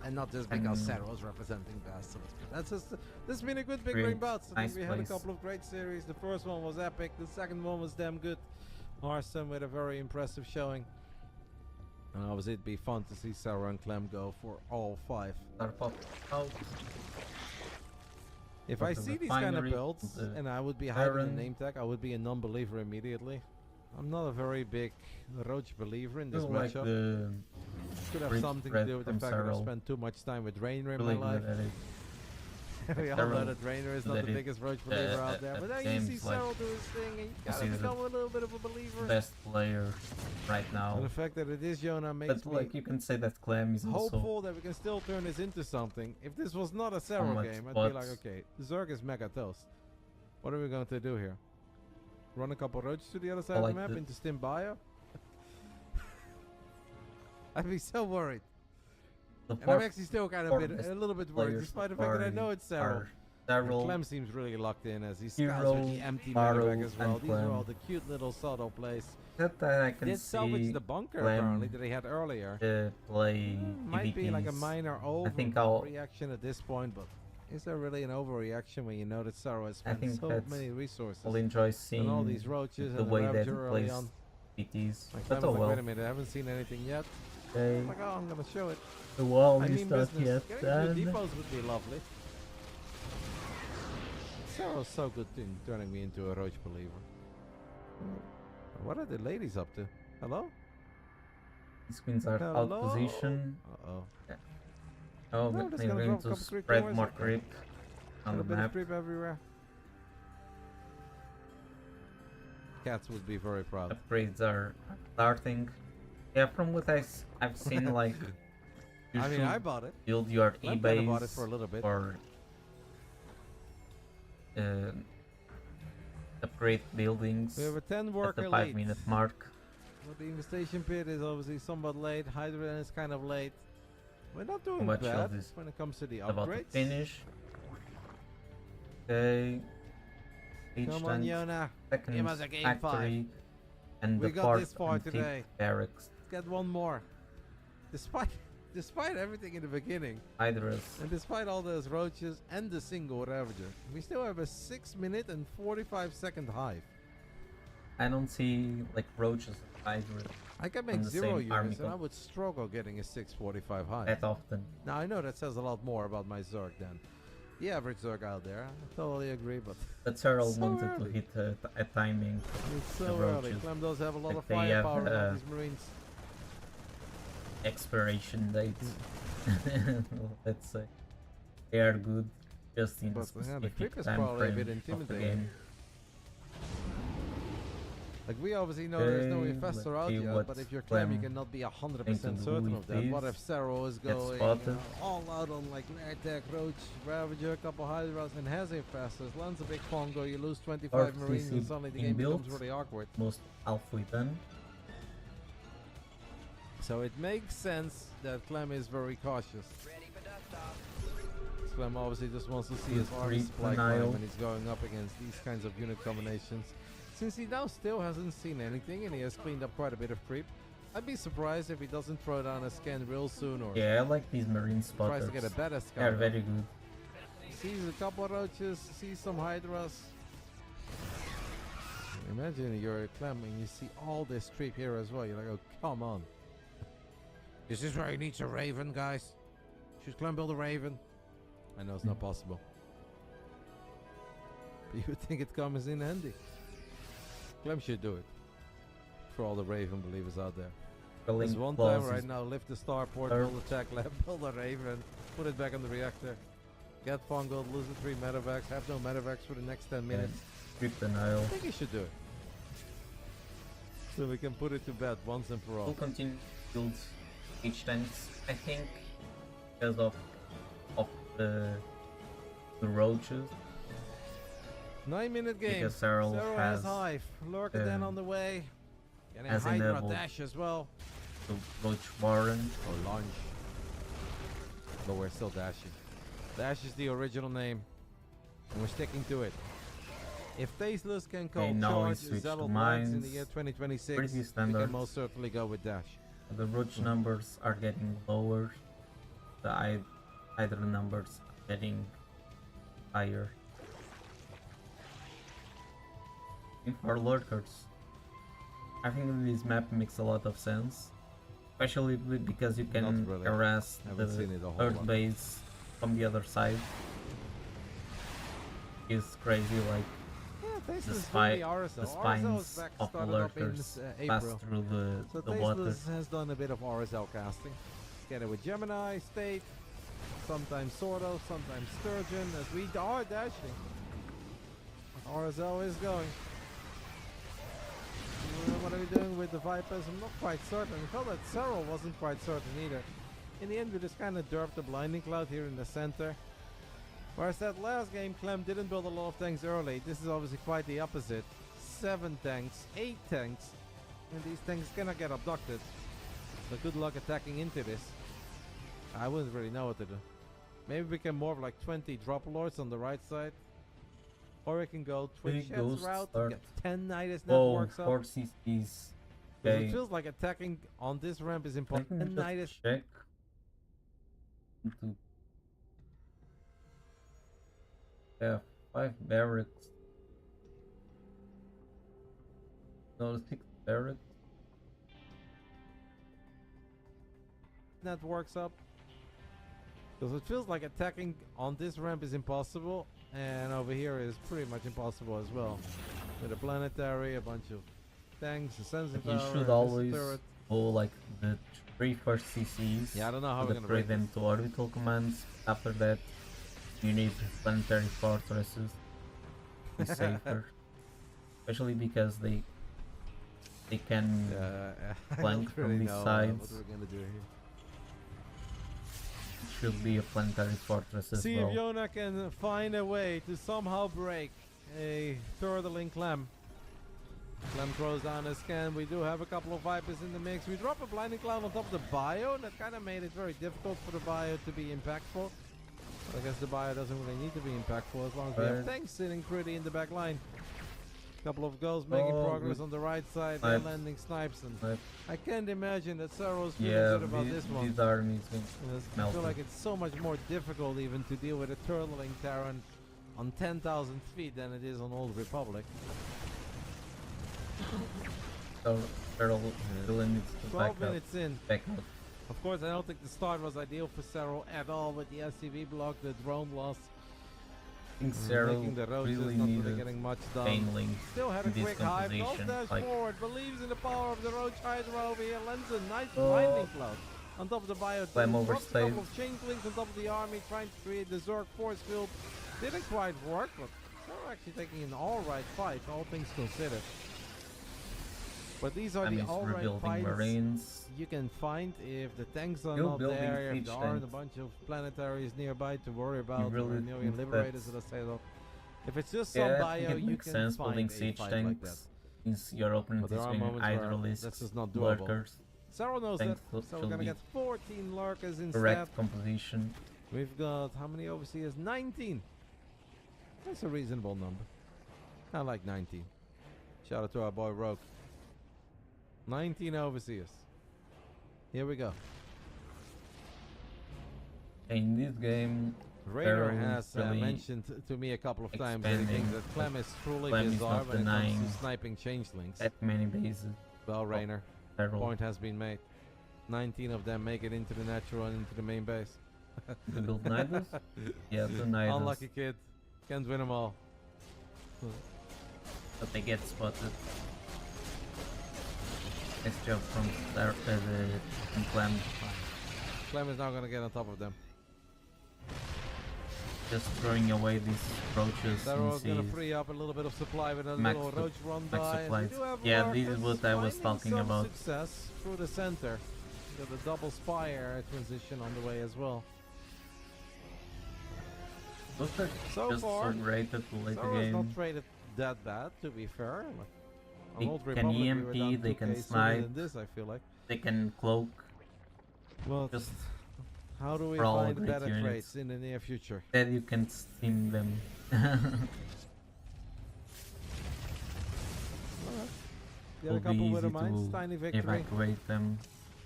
And not just because And- Sarah's representing Basilisk. That's just, this has been a good big Great, ring bouts. I nice think we had a place. couple of great series. The first one was epic. The second one was damn good. Arsene with a very impressive showing. And obviously it'd be fun to see Sarah and Clem go for all 5. Start pop out. If Go I to see the these kind of finery, builds the and I would be hiding the Baron. name tag, I would be a non-believer immediately. I'm not a very big Roach believer in this Still like matchup. the Could have Red something to thread do with the from fact that I've Cyril. spent too much time with Rainer in really my life. good at it. We all know that Rainer is not the biggest roach believer out there, but then you see Cyril do his thing, and you gotta become a little bit of a believer. Best player right now. And the fact that it is Yona makes But like me you can say that Clem is also hopeful that we can still turn this into something. If this was not a Cyril much game, I'd be like, spots. okay, Zerg is mega toast. What are we going to do here? Run a couple roaches to the other side of the map into Stim Bio? I'd be so worried. And I'm actually still kind of a little bit worried, despite the fact that I know it's Cyril. Clem seems really locked in as he scouts with the empty medevac as well. These are all the cute little subtle plays. That I can Did salvage the bunker apparently that he had earlier. Play might be like a minor I'll overreaction at this point, but is there really an overreaction when you know that Cyril has spent so many resources? I'll enjoy seeing and all these roaches the and way the that he Ravager early plays on. PTs. Like, But oh well. wait a minute, I haven't seen anything yet. Okay. I'm like, oh, I'm gonna show it. The wall I is mean not business. yet Getting to the done. depots would be lovely. Cyril's so good in turning me into a roach believer. What are the ladies up to? Hello? These queens are out position. Uh-oh. Yeah. Oh, No, but just they're gonna going drop a to couple creep spread cores, more okay. creep on A the bit of map. creep everywhere. Cats would be very proud. Upgrades are starting. Yeah, from what I've seen, like you I mean, should I bought it. build your I bought it eBays for a little bit. or upgrade buildings We have a 10 at worker the lead. 5-minute mark. But the infestation pit is obviously somewhat late. Hydra is kind of late. We're not doing Much bad of this when it comes to the About to upgrades. finish. Okay. Each Come on, Yona. second Give us a game factory and We the got fourth this far and fifth today. barracks. Let's get one more. Despite everything in the beginning, Hydras. and despite all those roaches and the single Ravager, we still have a 6-minute and 45-second hive. I don't see like roaches and Hydras I can On make the 0 same army units, and I comp. would struggle getting a 645 hive. that often. Now I know that says a lot more about my Zerg than the average Zerg out there. I totally agree, but But Cyril So wanted early. to hit a timing. it's The so early. roaches. Clem does have a lot Like of they have, firepower on these Marines. Expiration dates. Let's say they are good just in But, the yeah, the specific creep is time probably a frame bit of the intimidating. game. Like we obviously know there's no Okay, infestor let's out see yet, what but if you're Clem, you Clem cannot be 100% thinks of certain who of it that. What is. if Cyril is Get going spotted. all out on like attack, roach, Ravager, a couple Hydras, and has infestors, lands a big Pongo, you lose 25 Marines, and suddenly the game built. becomes really awkward. Most halfway done. So it makes sense that Clem is very cautious. Clem obviously just wants to see his Good army creep supply denial. climb when he's going up against these kinds of unit combinations. Since he now still hasn't seen anything and he has cleaned up quite a bit of creep, I'd be surprised if he doesn't throw down a scan real soon or Yeah, I like these marine tries spotters. to get a better They are scout. very good. Sees a couple of roaches, sees some hydras. Imagine you're a Clem and you see all this creep here as well. You're like, oh, come on. Is this where he needs a raven, guys? Should Clem build a raven? I know it's not possible. But you would think it comes in handy. Clem should do it. For all the raven believers out there. There's one time right now, lift the starport, build a tech lab, build a raven, put it back on the reactor. Get fungal, lose the 3 medevacs, have no medevacs for the next 10 minutes. Creep denial. I think he should do it. So we can put it to bed once and for We'll all. continue to build H tanks. I think because of the roaches. 9-minute game. Because Cyril has has, Hive. Lurker then on the way. Getting has Hydra enabled dash as well. the roach warren. Or launch. But we're still dashing. Dash is the original name. And we're sticking to it. If Tasteless can call now we charge switch to Zettel Blanks in the mines. year 2026, Pretty we standard. can most certainly go with Dash. The roach numbers are getting lower. The Hydra numbers are getting higher. And for lurkers, I think this map makes a lot of sense, especially because you can Not really. harass the Haven't seen it a whole third lot. base from the other side. It's crazy, like Yeah, Tasteless the, is spy, really RSL. the RSL is spines back, of the started up in lurkers pass April. through So the water. Tasteless has done a bit of RSL casting. Get it with Gemini, State, sometimes Sordo, sometimes Sturgeon, as we are dashing. RSL is going. What are we doing with the Vipers? I'm not quite certain. I felt that Cyril wasn't quite certain either. In the end, we just kind of derped the Blinding Cloud here in the center. Whereas that last game, Clem didn't build a lot of tanks early. This is obviously quite the opposite. 7 tanks, 8 tanks, and these tanks cannot get abducted. So good luck attacking into this. I wouldn't really know what to do. Maybe we can more of like 20 drop lords on the right side. Or we can go Twitch Head's route and get 10 Nidus networks up. 4 CCs. Okay. It feels like attacking on this ramp is important. 10 Nidus. Check. Yeah, 5 barracks. No, 6 barracks. Networks up. Because it feels like attacking on this ramp is impossible. And over here is pretty much impossible as well. With a planetary, a bunch of tanks, a sensing tower, you should always go like the 3 first CCs. Yeah, I don't know how we're gonna upgrade them to orbital commands. After that, you need planetary fortresses to be safer. Especially because they can flank from these sides. What we're gonna do here. Should be a planetary fortress as See well. if Yona can find a way to somehow break a turtling Clem. Clem throws down a scan. We do have a couple of Vipers in the mix. We drop a Blinding Cloud on top of the bio, and that kind of made it very difficult for the bio to be impactful. But I guess the bio doesn't really need to be impactful as long as we have tanks sitting pretty in the back line. Couple of goals making progress on the right side. They're landing snipes, and I can't imagine that Saro's feeling good about this one. These armies I feel like it's so much more difficult even to deal with a turtling Terran on 10,000 feet than it is on Old Republic. So Cyril still needs to 12 minutes in. Back up. Of course, I don't think the start was ideal for Cyril at all with the SCV block, the drone loss. I think Cyril Making the roads really not needed really getting much done. Baneling Still had a quick hive. Goes dash like forward. Believes in the power of the Roach Hydra over here. Lends a nice Blinding Cloud on top of the bio. Clem Drops a overstayed. couple of changelings on top of the army, trying to create the Zerg force field. Didn't quite work, but they're actually taking an alright fight, all things considered. But these are the alright fights Marines. you can find if the tanks are Still not building there, if siege there aren't a tanks. bunch of planetaries nearby to worry about, really or a million think liberators, that's- as I say though. If it's just Yeah, some I bio, think it you makes can sense find building a siege fight like that. tanks since your opponent But there is are doing moments where hydralisks, that's just not doable. lurkers, Sarah knows that, Tanks so we're should gonna be get 14 lurkers instead. correct composition. We've got, how many overseers? 19! That's a reasonable number. I like 19. Shout out to our boy Rogue. 19 overseers. Here we go. In this game, Raider Barrel has really mentioned to me a couple of times that he expanding, thinks that Clem is truly Clem is bizarre not when it comes denying to sniping changelings. that many bases. Well, Rainer, Barrel. point has been made. 19 of them make it into the natural and into the main base. To build Nidus? Yeah, the Nidus. Unlucky kid. Can't win them all. But they get spotted. Nice job from Clem. Clem is now going to get on top of them. Just throwing away these roaches. Darrow's going to free up a little bit of supply with a little roach run by. And we do have yeah, this is lurkers what I was finding talking some about. Success through the center. Got the double spire transition on the way as well. Those are So just far, so great at the late Sarah's not game. traded that bad, to be fair. They On Old can Republic, we were EMP, down they 2K can sooner snipe. than this, I feel like. They can cloak. Well, Just how do we for all find great better units. trades in the near future? that you can steam them. Get a Will be couple easy with a mines, to tiny victory. evacuate them.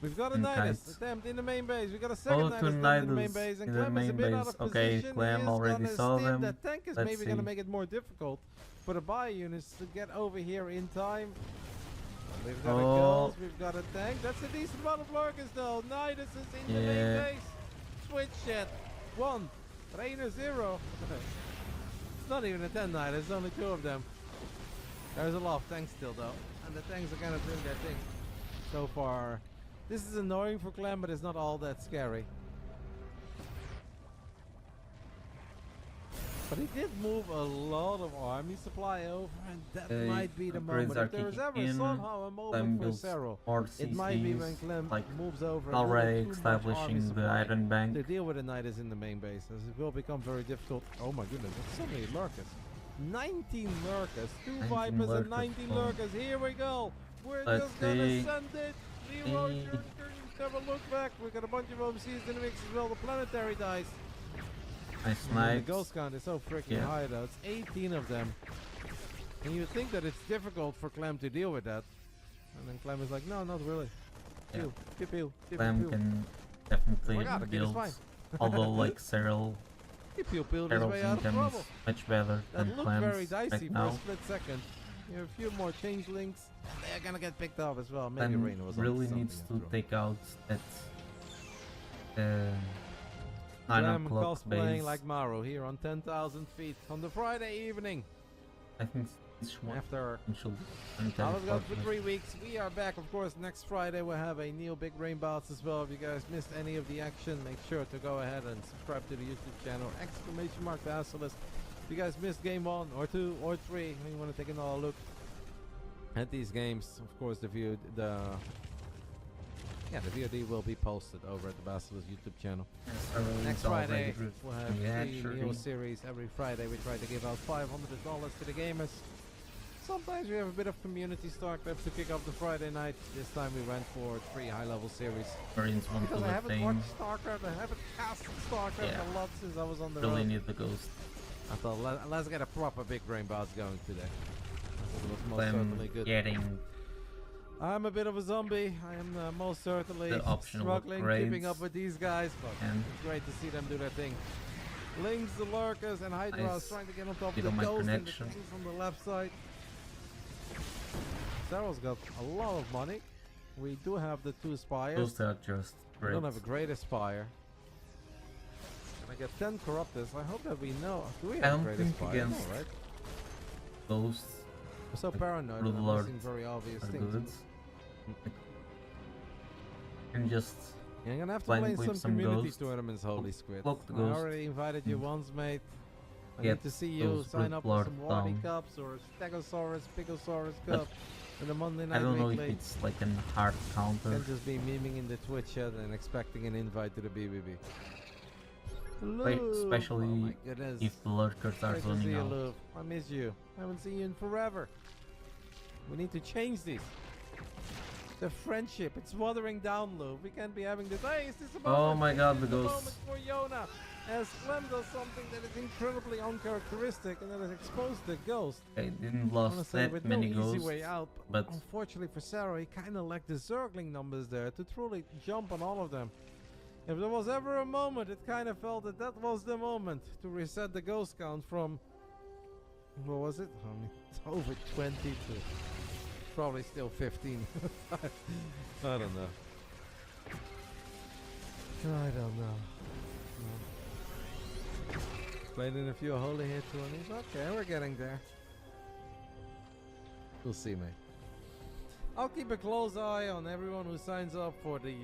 We've got a in Nidus kites. attempt in the main base. We've got a second Oh, Nidus two attempt in the main Nidus base, and in the Clem is a main bit out base. of Okay, position. Clem He is already gonna saw stim. them. That tank is Let's maybe going to see. make it more difficult for the bio units to get over here in time. We've got a kills, we've got a tank. That's a decent amount of lurkers though. Nidus is in the main Yeah. base. Switch shit. 1. Rainer 0. It's not even a 10 Nidus, there's only 2 of them. There's a lot of tanks still though. And the tanks are kind of doing their thing. So far. This is annoying for Clem, but it's not all that scary. But he did move a lot of army supply over, and that might be the upgrades moment. are If there is kicking ever in, somehow a Clem moment for builds Cero, more it might be when CCs, Clem like moves over a already little too much army establishing the supply Iron Bank. to deal with the Nidus in the main base, as it will become very difficult. Oh my goodness, that's so many lurkers. 19 lurkers, 2 Vipers and 19 lurkers. Here we go. We're Let's just gonna see. send it. Leroy, never look back. We got a bunch of OCs in the mix as well. The planetary dice. Nice The snipes. ghost count is so freaking Yeah. high though. It's 18 of them. And you think that it's difficult for Clem to deal with that. And then Clem is like, no, not really. Yeah. Pew, pew, pew, pew, Clem pew. can definitely Oh my God, the kid is build, fine. although like Cyril, Pew, pew, pew, his Harold's way out of income is trouble. much better That than looked very Clem's dicey right for a now. split second. You have a few more changelings. They're gonna get picked off as well. Maybe Clem Reina was on really something needs to after all. take out that 9 Clem o'clock cosplaying base. like Maru here on 10,000 feet on the Friday evening I think this one after should I was gone for 3 weeks. We are back, of course, next Friday. We'll have a Neo Big Rain Bounce as well. If you guys missed any of the action, make sure to go ahead and subscribe to the YouTube channel. ! Basilisk. If you guys missed game 1 or 2 or 3, and you want to take another look at these games, of course, the VOD will be posted over at the Basilisk YouTube channel. Next Friday, we'll have three Neo series. Every Friday, we try to give out $500 to the gamers. Sometimes we have a bit of community StarCraft to kick off the Friday night. This time we went for 3 high-level series. Marines want Because to I haven't retain. watched StarCraft, I haven't casted StarCraft a lot since I was on the Really road. need the ghost. I thought, let's get a proper big brain bounce going today. It was most Clem certainly good. getting I'm a bit of a zombie. I am most certainly The optional struggling keeping upgrades. up with these guys, but and it's great to see them do their thing. Lings, the lurkers, and Hydra Nice. trying to get on top of Bit the of my ghost and the connection. things on the left side. Cyril's got a lot of money. We do have the 2 spires. ghosts are just We great. don't have a great aspire. And I get 10 corruptors. I hope that we know. Do we I have a don't great think aspire? No, against right? Ghosts I'm so like paranoid. Blue I'm Lord missing very obvious are things. good. And just Yeah, I'm gonna have to Blind play in whip some some community ghosts. tournaments, Holy Squid. Block the I ghost. already invited you once, mate. I Get need to see you those sign Blue up for Lord some Wardy down. Cups or Stegosaurus, Picosaurus But Cup in the Monday Night I don't know if Weekly. it's like an hard counter. Can't just be memeing in the Twitch chat and expecting an invite to the BBB. Hello. Especially Oh my goodness. if the lurkers are Great to see zoning you, out. Lou. I miss you. I haven't seen you in forever. We need to change this. The friendship, it's watering down, Lou. We can't be having this. Hey, is this a moment? Oh my god, Is the this a ghosts. moment for Yona? As Clem does something that is incredibly uncharacteristic and that has exposed the ghost. I didn't lost Honestly, that with many no easy ghosts. way out. but- Unfortunately for Sarah, he kind of lacked the Zergling numbers there to truly jump on all of them. If there was ever a moment, it kind of felt that that was the moment to reset the ghost count from, what was it? I mean, it's over 20 to probably still 15. I don't know. I don't know. No. Played in a few holy hit tourneys. Okay, we're getting there. We'll see, mate. I'll keep a close eye on everyone who signs up for the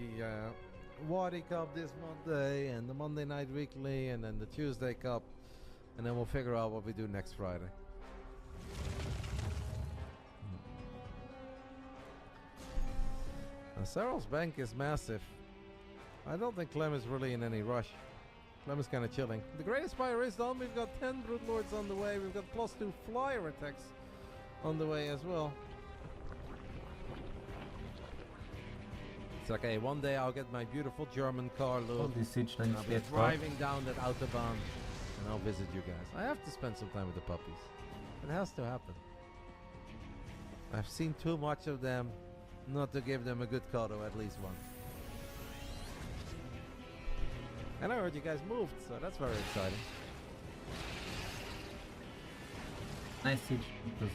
Wardy Cup this Monday and the Monday Night Weekly and then the Tuesday Cup, and then we'll figure out what we do next Friday. Now, Cyril's bank is massive. I don't think Clem is really in any rush. Clem is kind of chilling. The Greatest Spire is done. We've got 10 Broodlords on the way. We've got +2 flyer attacks on the way as well. It's okay, one day I'll get my beautiful German car, All Lou. these siege And tanks I'll be get driving down that Autobahn and I'll visit you guys. I have to spend some time with the puppies. It has to happen. I've seen too much of them not to give them a good cuddle, at least one. And I heard you guys moved, so that's very exciting. nice siege. Because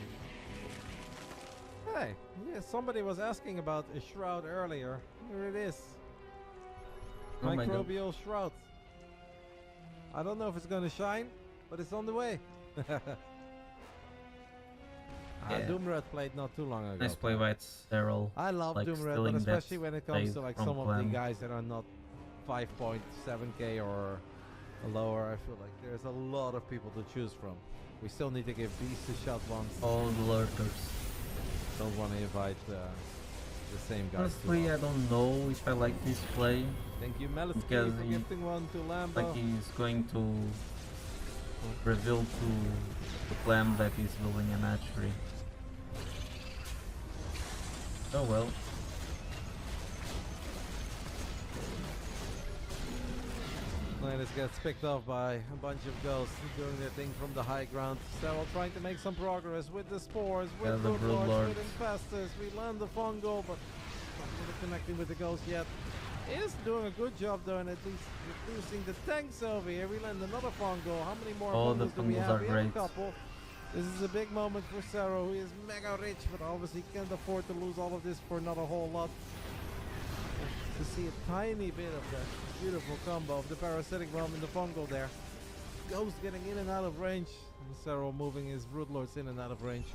Hey, yeah, somebody was asking about a shroud earlier. Here it is. Oh my god. Microbial shroud. I don't know if it's gonna shine, but it's on the way. Yeah. Doomrat played not too long ago. Nice play by Cyril. I love like Doomrat, stealing but that especially when it comes play to like from some of the Clem. guys that are not 5.7k or lower. I feel like there's a lot of people to choose from. We still need to give Beast a shot once. All the lurkers. Don't want to invite the same guys. Honestly, I don't know if I like this play. Thank you, Melisky, Because for gifting one to Lambo. Like he's going to reveal to the Clam that he's building a hatchery. Oh well. Linus gets picked off by a bunch of ghosts doing their thing from the high ground. Cyril trying to make some progress with the spores, with the Broodlords, with Infestors. We land the fungal, but not really connecting with the ghost yet. Is doing a good job though, and at least reducing the tanks over here. We land another fungal. How many more the fungals do we fungals have? are We have a great. couple. This is a big moment for Cero, who is mega rich, but obviously can't afford to lose all of this for not a whole lot. To see a tiny bit of that beautiful combo of the parasitic realm and the fungal there. Ghost getting in and out of range. And Cero moving his Broodlords in and out of range.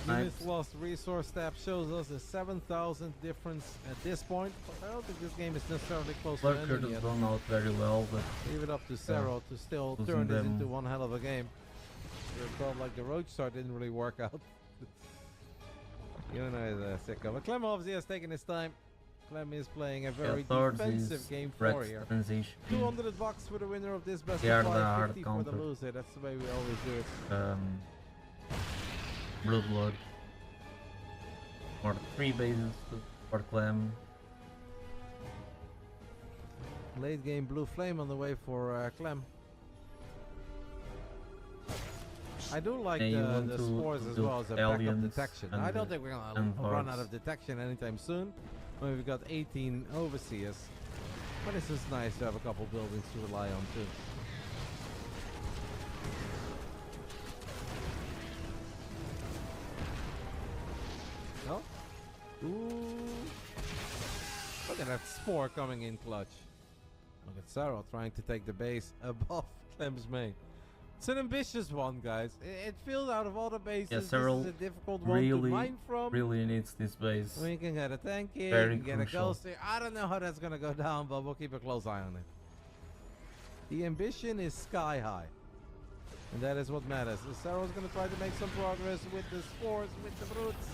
Nice. Units lost resource tab shows us a 7,000 difference at this point, but I don't think this game is necessarily close to Lurker ending has yet. done out very well, but Leave it up to Cero to still losing turn this them. into one hell of a game. It felt like the Roach start didn't really work out. You don't know the sicko. But Clem obviously has taken his time. Clem is playing a very defensive game for here. transition. $200 for the winner of this best They are of the 5, hard 50 for the counter. loser. That's the way we always do it. Broodlord. Or 3 bases for Clam. Late game Blue Flame on the way for Clem. I do like Yeah, you the want to spores as do well as a backup aliens detection. and I don't the- think we're gonna and run out hordes. of detection anytime soon. When we've got 18 overseers. But it's just nice to have a couple buildings to rely on too. Oh? Ooh. Look at that spore coming in clutch. Look at Sarah trying to take the base above Clem's main. It's an ambitious one, guys. It feels out of all the bases, this Cyril is a difficult one to really, mine from. really needs this base. We can get a tank here, Very we can get crucial. a ghost here. I don't know how that's gonna go down, but we'll keep a close eye on it. The ambition is sky high. And that is what matters. So Sarah's gonna try to make some progress with the spores, with the roots.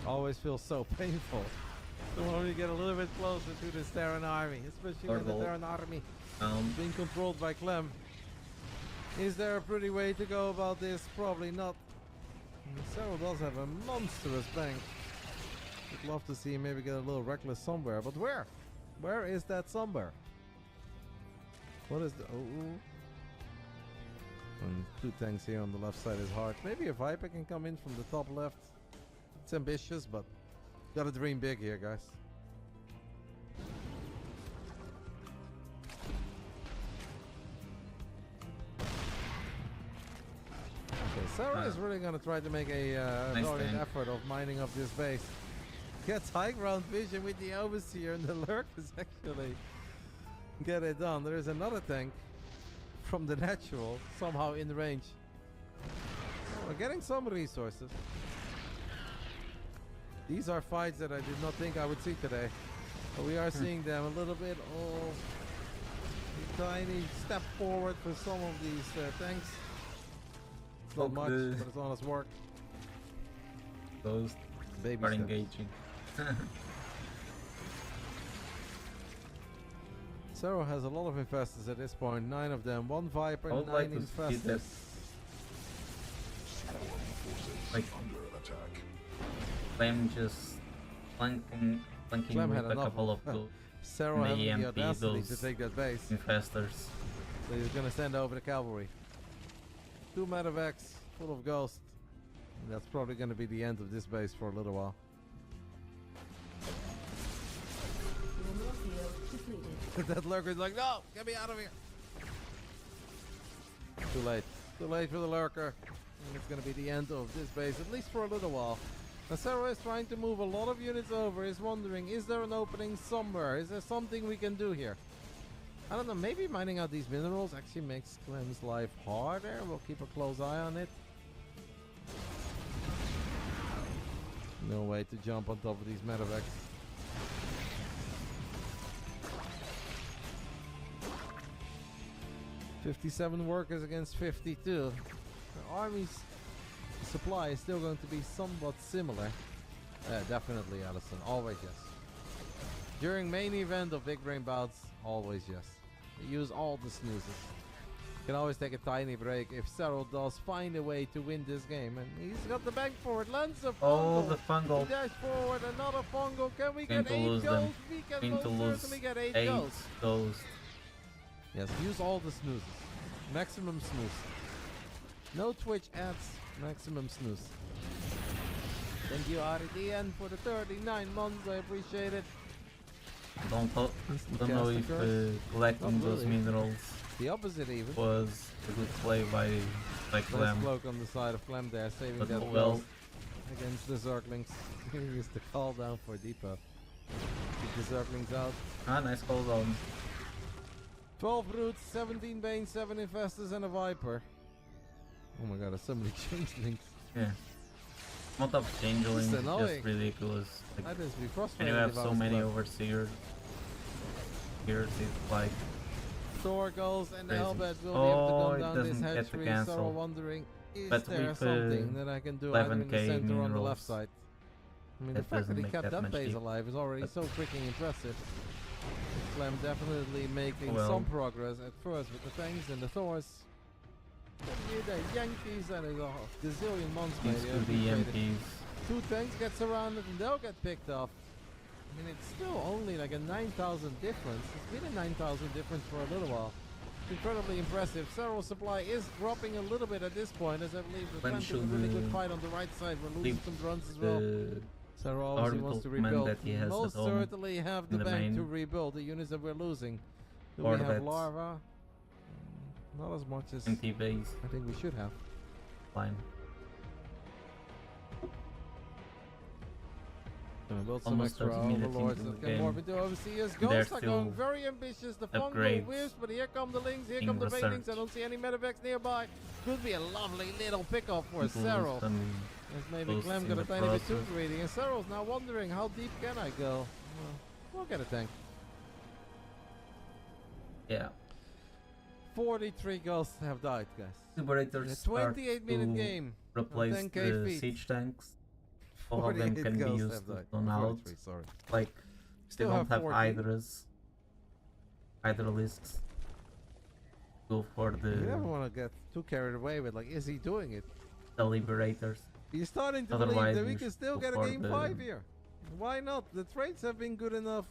Always feels so painful. So when we get a little bit closer to this Terran army, especially when the Turtle. Terran army being controlled by Clem. Is there a pretty way to go about this? Probably not. Cero does have a monstrous bank. Would love to see him maybe get a little reckless somewhere, but where? Where is that somewhere? What is the... Oh. And 2 tanks here on the left side is hard. Maybe a Viper can come in from the top left. It's ambitious, but gotta dream big here, guys. Okay, Sarah is really gonna try to make a Nice valiant tank. effort of mining up this base. Gets high ground vision with the overseer, and the lurkers actually get it done. There is another tank from the natural somehow in range. We're getting some resources. These are fights that I did not think I would see today. But we are seeing them a little bit. Oh, a tiny step forward for some of these tanks. It's not much, but it's honest work. Those Baby are steps. engaging. Zero has a lot of infestors at this point. 9 of them. 1 Viper, I would 9 like to see that. infestors. Like, Clem just flanking Clem with had a enough couple of of those Zero having the EMP, audacity to those take that base. infestors. So he's gonna send over the cavalry. 2 medevacs full of ghosts. And that's probably gonna be the end of this base for a little while. That lurker's like, no, get me out of here. Too late. Too late for the lurker. And it's gonna be the end of this base, at least for a little while. Nasero is trying to move a lot of units over. Is wondering, is there an opening somewhere? Is there something we can do here? I don't know, maybe mining out these minerals actually makes Clem's life harder. We'll keep a close eye on it. No way to jump on top of these medevacs. $57 workers against 52. The army's supply is still going to be somewhat similar. Definitely, Allison. Always yes. During main event of big brain bouts, always yes. Use all the snoozes. Can always take a tiny break if Cyril does find a way to win this game. And he's got the bank for it. Lands a fungal. Oh, the fungal. He dash forward, another fungal. Can we get 8 lose goals? them. We can most certainly get 8 goals. Goals. Yes, use all the snoozes. Maximum snooze. No Twitch ads. Maximum snooze. Thank you, RDN, for the 39 months. I appreciate it. Don't know if collecting those minerals the opposite even was a good play by Clem. Cloak on the side of Clem there, saving But that well against the Zerglings. He used the call down for Depot. Keep the Zerglings out. Ah, nice call down. 12 roots, 17 Banes, 7 Infestors, and a Viper. Oh my god, there's so many changelings. Yeah. Amount of changelings is just ridiculous. Like, that is be and frustrating. you have so many overseers. Here it's like Thor goes and the crazy. Hellbat will be able to it come down this doesn't get to hatchery. cancel. So wondering, is But there with, something that I can do either in the 11K center or on the minerals, left side? I mean, the that fact that doesn't he make kept that that much base deep. alive is already But so freaking impressive. Clem definitely making Well. some progress at first with the tanks and the Thors. Then the Yankees and a gazillion months these later. to the MPs. 2 tanks get surrounded and they'll get picked off. I mean, it's still only like a 9,000 difference. It's been a 9,000 difference for a little while. It's incredibly impressive. Cyril supply is dropping a little bit at this point, as I believe the French have a really good fight on the right side. We're losing some drones as well. Cyril obviously wants to rebuild. That he has Most at home certainly have the in the bank main. to rebuild the units that we're losing. Do Or we have that larva? Not as much as empty base I think we should have. line. Gonna build some Almost extra 30 minutes overlords into that the can game. morph into overseers. They're Ghosts are going still very ambitious. The fungal upgrades whiffs, but here come the lings, here in come the research. banelings. I don't see any medevacs nearby. Could be a lovely little pickup for Cyril. As maybe boosts Clem in got a the tiny bit too process. greedy, and Cyril's now wondering how deep can I go. Well, we'll get a tank. Yeah. 43 ghosts have died, guys. Liberators In a start 28-minute to game. replace 10K the feet. siege tanks. All of them 48 can be ghosts used have died. on out. 43, sorry. Like, Still they don't have have 14. Hydralisks. Go for You never the want to get too carried away with, like, is he doing it? Liberators. You're starting to Otherwise, believe that we you can should still go get a for game the- 5 here. Why not? The trades have been good enough.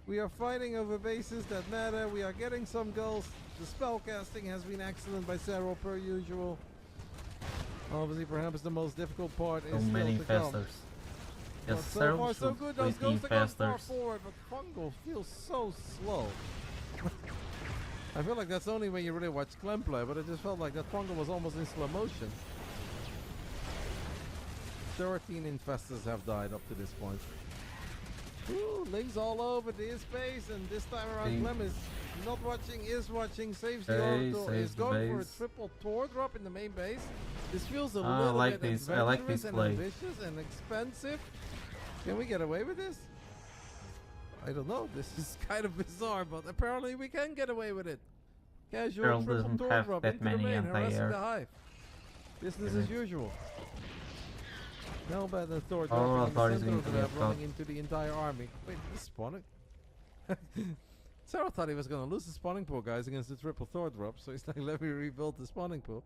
We are fighting over bases that matter. We are getting some goals. The spellcasting has been excellent by Cyril per usual. Obviously, perhaps the most difficult part So is many still to come. infestors. But Yes, so Cyril far so should good. Those play the ghosts are going far infestors. forward, but Fungal feels so slow. I feel like that's only when you really watch Clem play, but it just felt like that Fungal was almost in slow motion. 13 infestors have died up to this point. Ooh, Lings all over the space, and this time around Clem is not watching, is watching, saves the orbital, is saves the going for a base. triple Tor drop in the main base. This feels a I little like bit this. I like adventurous this and play. ambitious and expensive. Can we get away with this? I don't know. This is kind of bizarre, but apparently we can get away with it. Casual Earl triple doesn't Tor have drop that into the many main, harassing anti-air. the hive. Business as usual. No bad than Thor Oh, dropping Thor in is the center going of to the get map, caught. running into the entire army. Wait, this is spawning? Sarah thought he was going to lose the spawning pool, guys, against the triple Thor drop, so he's like, let me rebuild the spawning pool.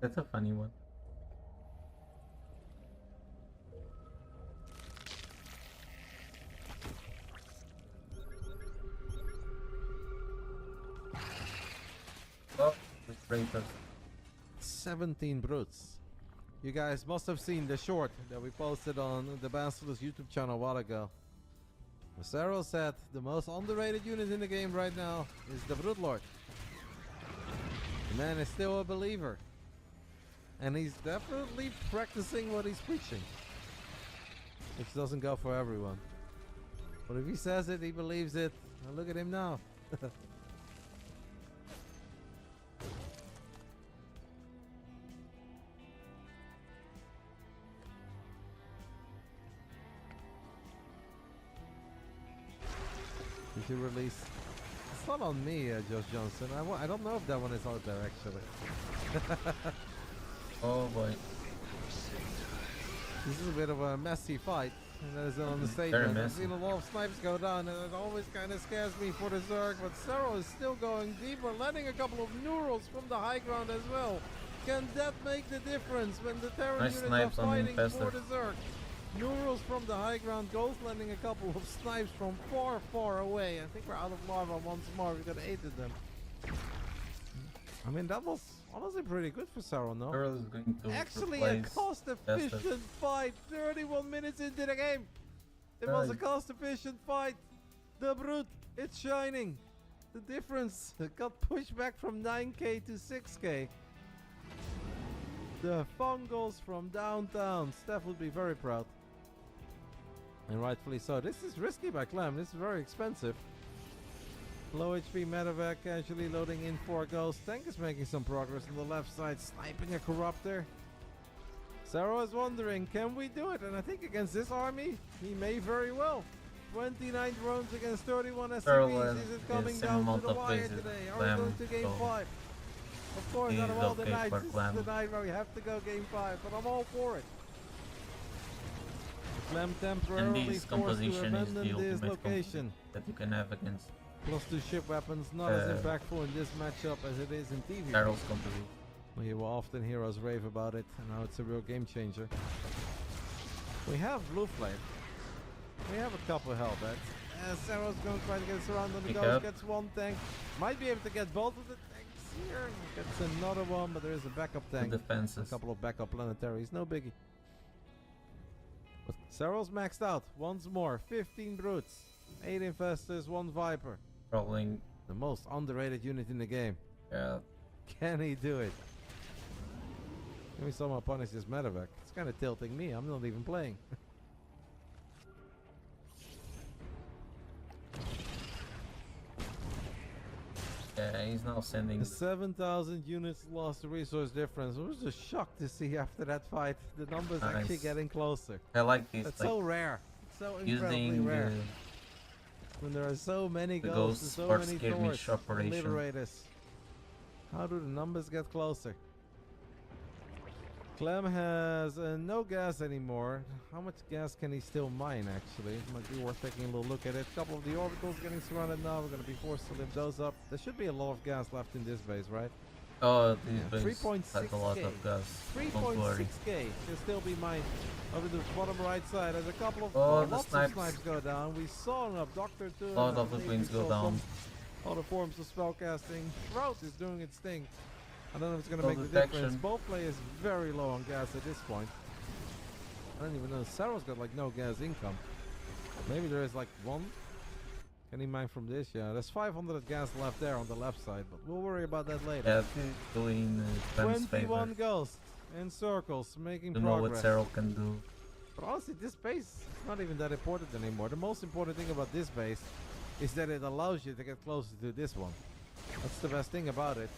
That's a funny one. Oh, Liberators. 17 brutes. You guys must have seen the short that we posted on the Basilisk YouTube channel a while ago. Cyril said the most underrated unit in the game right now is the Brute Lord. The man is still a believer. And he's definitely practicing what he's preaching. Which doesn't go for everyone. But if he says it, he believes it. Now look at him now. Did you release? It's not on me, Josh Johnson. I don't know if that one is out there actually. Oh boy. This is a bit of a messy fight. And that is an Very understatement. I've messy. seen a lot of snipes go down, and it always kind of scares me for the Zerg. But Zero is still going deeper, landing a couple of neurals from the high ground as well. Can that make the difference when the Terran Nice units are snipes on the fighting for infestor. the Zerg? Neurals from the high ground, Ghost landing a couple of snipes from far, far away. I think we're out of lava once more. We could have aided them. I mean, that was honestly pretty good for Zero, no? Earl is going to Actually, a replace cost-efficient fight. 31 minutes into the game. It was a cost-efficient fight. The Brute, it's shining. The difference got pushed back from 9k to 6k. The Fungals from downtown. Steph would be very proud. And rightfully so. This is risky by Clem. This is very expensive. Low HP medevac casually loading in 4 ghosts. Tank is making some progress on the left side, sniping a Corruptor. Zero is wondering, can we do it? And I think against this army, he may very well. 29 drones against 31 SCVs. Is it coming down to the wire today? Are we going to game 5? Of course, out of all the nights, this is the night where we have to go game 5, but I'm all for it. Clem temporarily And this forced to composition is the abandon this ultimate location. that you can have against Plus 2 ship weapons, not as impactful in this matchup as it is in TV. Carol's composition. We will often hear us rave about it, and now it's a real game changer. We have Blue Flame. We have a couple of Hellbats. Sarah's going to try to get surrounded on the ghost, gets one tank. Might be able to get both of the tanks here. Gets another one, but there is a backup tank. Defenses. A couple of backup planetaries, no biggie. But Sarah's maxed out once more. 15 brutes, 8 infestors, 1 viper. Rolling. The most underrated unit in the game. Yeah. Can he do it? Let me somehow punish this medevac. It's kind of tilting me. I'm not even playing. Yeah, he's now sending 7,000 units lost to resource difference. I was just shocked to see after that fight the numbers actually getting closer. I like this. That's like, so rare. It's so incredibly using rare. When there are so many the ghosts and so for many skirmish Thors and operation. Liberators. How do the numbers get closer? Clem has no gas anymore. How much gas can he still mine actually? Might be worth taking a little look at it. A couple of the orbitals getting surrounded now. We're going to be forced to lift those up. There should be a lot of gas left in this base, right? Oh, this base 3.6k. has a lot of gas. Don't worry. 3.6k can still be mined. Over the bottom right side, there's a couple of lots of snipes go down. We saw enough Doctor 2. A lot of the twins go down. Other forms of spellcasting. Drought is doing its thing. I don't know if it's going to No make detection. the difference. Both players very low on gas at this point. I don't even know. Sarah's got like no gas income. Maybe there is like 1. Can he mine from this? Yeah, there's 500 gas left there on the left side, but we'll worry about that later. Yeah, doing Clem's 21 favor. ghosts in circles, making To know what progress. Cyril can do. But honestly, this base is not even that important anymore. The most important thing about this base is that it allows you to get closer to this one. That's the best thing about it.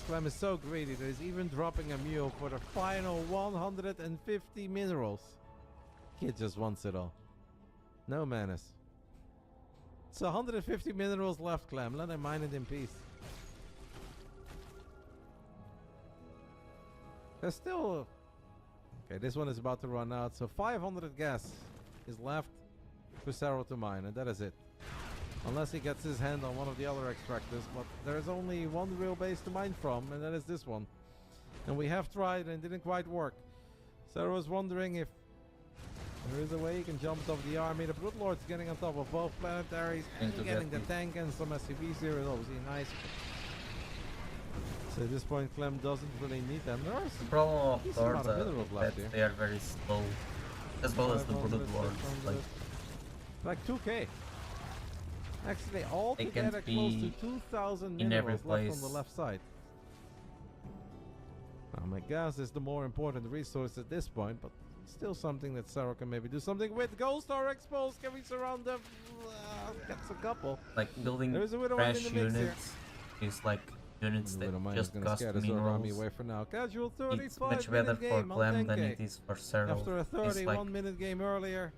Clem is so greedy that he's even dropping a mule for the final 150 minerals. Kid just wants it all. No manners. So 150 minerals left, Clem. Let him mine it in peace. There's still... Okay, this one is about to run out. So 500 gas is left for Sarah to mine, and that is it. Unless he gets his hand on one of the other extractors, but there's only one real base to mine from, and that is this one. And we have tried and it didn't quite work. Sarah was wondering if there is a way he can jump on top of the army. The Broodlord's getting on top of both planetaries and getting the tank and some SCVs here is obviously nice. So at this point Clem doesn't really need them. There are The problem of decent amount Thor's of minerals left here. that they are very slow. As well as the 500, Broodlords. Like, 2k. Actually, all They together can't close to be 2,000 in every minerals left on place. the left side. Now, my gas is the more important resource at this point, but still something that Sarah can maybe do something with. Ghost are exposed. Can we surround them? Gets a couple. like building There is a Widowmine trash in the mix here. units is like units that Widowmine is just gonna cost scare this other army minerals. away for now. Casual It's 35 much better minute for game on Clem than 10K. it is for Cyril. After a It's 31 like minute game earlier.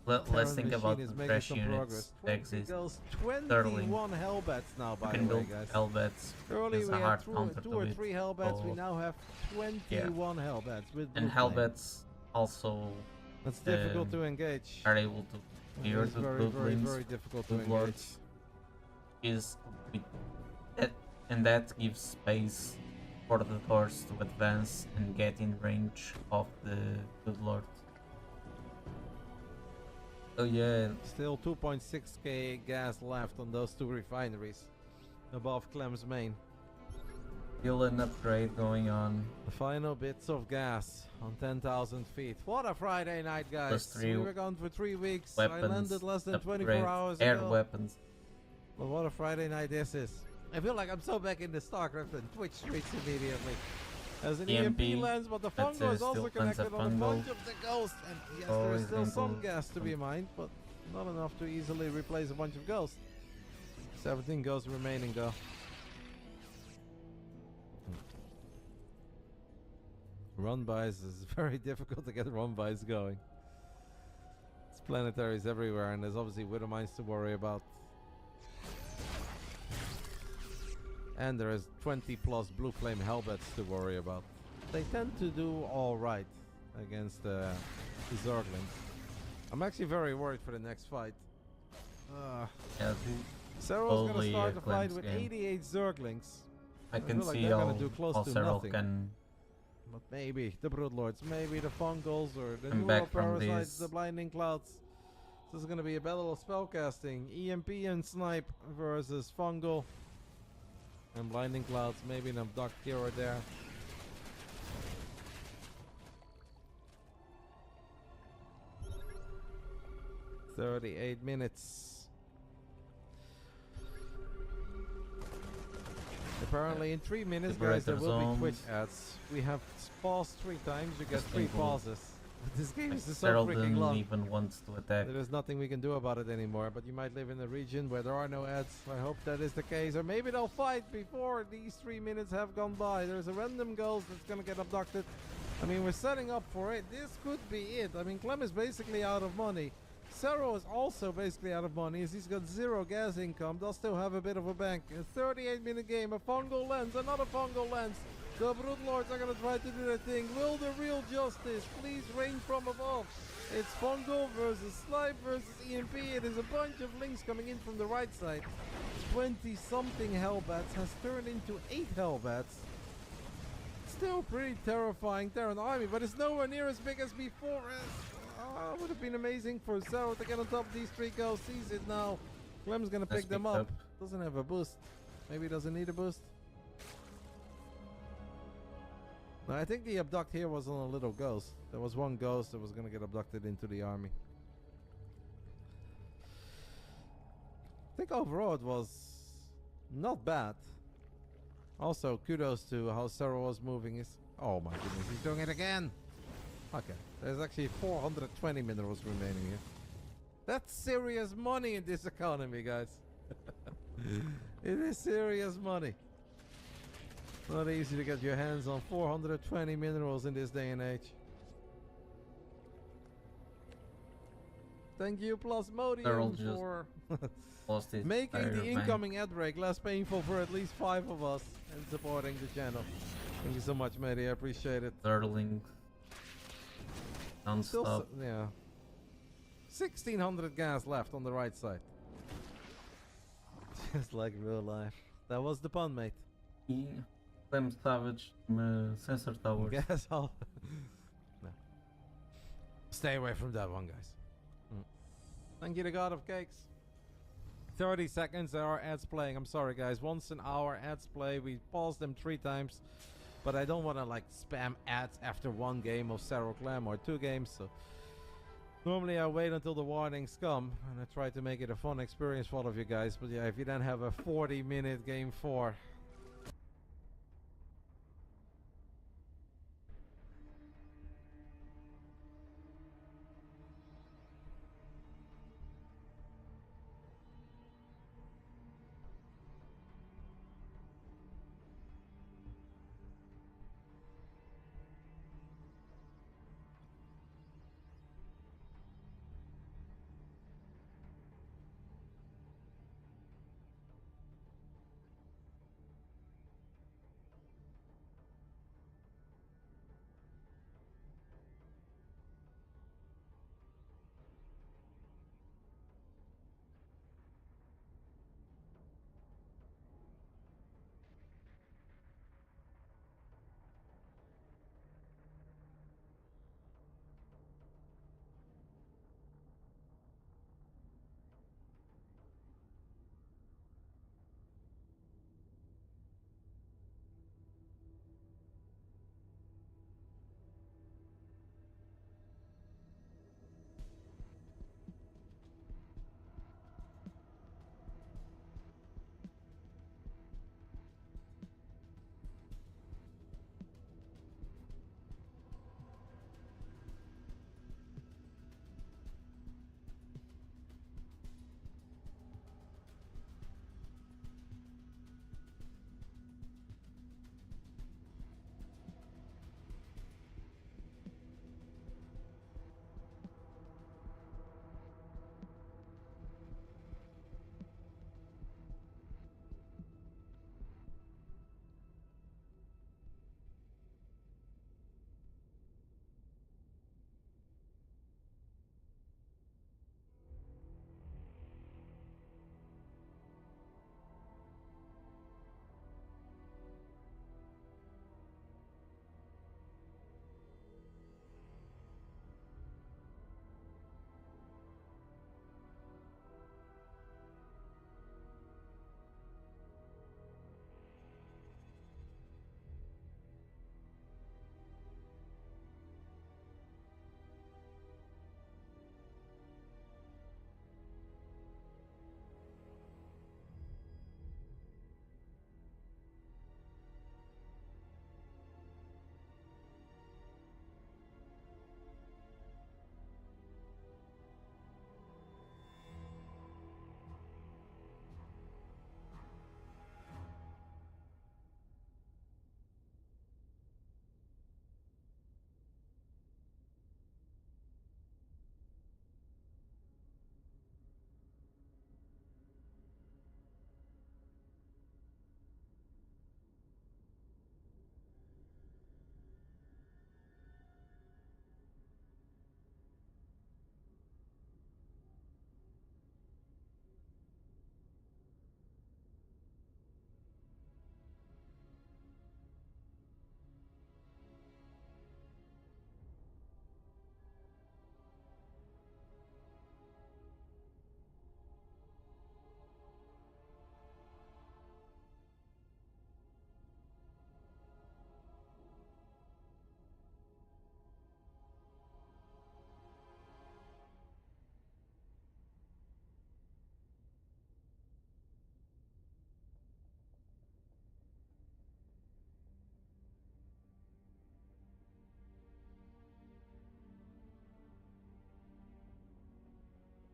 Let's Terran think Machine about is the making trash some units progress. that 20 exist. goals, Sterling. 21 Hellbats now, You by can the way, build guys. Hellbats. Early It's we a had hard two counter or to it. three Hellbats. We So, now have 21 Hellbats with Blue and Flame. Hellbats also That's difficult to engage. are able to It clear is the very, blue very, flames. very difficult to Blue engage. Lords is with that, and that gives space for the horse to advance and get in range of the Good Lord. Oh yeah, Still 2.6k gas left on those two refineries above Clem's main. still an upgrade going on. The final bits of gas on 10,000 feet. What a Friday night, guys. Plus 3 we were gone for 3 weeks. weapons, I landed less than upgrade, 24 hours air ago. weapons. But what a Friday night this is. I feel like I'm so back in the StarCraft and Twitch streets immediately. As an EMP lands, but the fungo is also connected on a bunch of the ghosts. And yes, there is still some gas to be mined, but not enough to easily replace a bunch of ghosts. 17 ghosts remaining though. Run-bys is very difficult to get run-bys going. It's planetaries everywhere, and there's obviously Widow Mines to worry about. And there is 20 plus Blue Flame Hellbats to worry about. They tend to do alright against the Zerglings. I'm actually very worried for the next fight. Yeah, Serral's gonna start the fight Clem's with game. 88 Zerglings. I can feel like see they're how, gonna do close to Serral nothing. can But maybe the Broodlords, maybe the Fungals, or the come back from Neuroparasites, this. the Blinding Clouds. This is gonna be a battle of spellcasting. EMP and Snipe versus Fungal. And Blinding Clouds, maybe an Abduct here or there. "38 minutes. Apparently in 3 minutes, guys, there will be Twitch ads. We have paused 3 times, you get 3 pauses. This game is so Serral freaking didn't long. even wants to attack. There is nothing we can do about it anymore, but you might live in a region where there are no ads. I hope that is the case. Or maybe they'll fight before these 3 minutes have gone by. There's a random ghost that's gonna get abducted. I mean, we're setting up for it. This could be it. I mean, Clem is basically out of money. Serral is also basically out of money as he's got 0 gas income. They'll still have a bit of a bank. A 38-minute game. A fungal lens. Another fungal lens. The Broodlords are going to try to do their thing. Will the real justice please reign from above? It's Fungal versus Snipe versus EMP. It is a bunch of links coming in from the right side. 20-something Hellbats has turned into 8 Hellbats. Still pretty terrifying Terran army, but it's nowhere near as big as before. It would have been amazing for Serral to get on top of these 3 ghosts. Sees it now. Clem's going to pick them up. Doesn't have a boost. Maybe he doesn't need a boost. No, I think the abduct here was on a little ghost. There was one ghost that was going to get abducted into the army. I think overall it was not bad. Also, kudos to how Serral was moving his... Oh my goodness, he's doing it again! Okay, there's actually 420 minerals remaining here. That's serious money in this economy, guys. It is serious money. Not easy to get your hands on 420 minerals in this day and age. Thank you, Plasmodium, for making the incoming ad break less painful for at least 5 of us and supporting the channel. Thank you so much, matey. I appreciate it. Turtling. Non-stop. Yeah. 1600 gas left on the right side. Just like real life. That was the pun, mate. Clem Savage sensor towers. Guess I'll... No. Stay away from that one, guys. Thank you to God of Cakes. 30 seconds, there are ads playing. I'm sorry, guys. Once an hour ads play. We paused them 3 times. But I don't want to like spam ads after 1 game of Serral Clem or 2 games. So normally I wait until the warnings come. And I try to make it a fun experience for all of you guys. But yeah, if you then have a 40-minute game 4...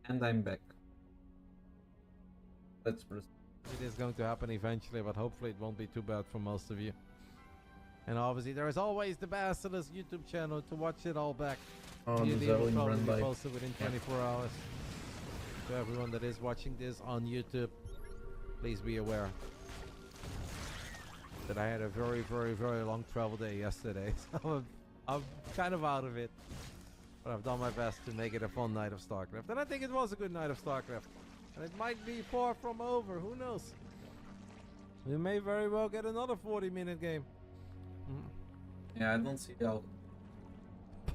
And I'm back. Let's proceed. It is going to happen eventually, but hopefully it won't be too bad for most of you. And obviously there is always the Basilisk YouTube channel to watch it all back. On YouTube will Zone probably Run be Live. posted within 24 hours. To everyone that is watching this on YouTube, please be aware that I had a very, very, very long travel day yesterday. So I'm kind of out of it. But I've done my best to make it a fun night of StarCraft. And I think it was a good night of StarCraft. And it might be far from over. Who knows? We may very well get another 40-minute game. Yeah, I don't see how.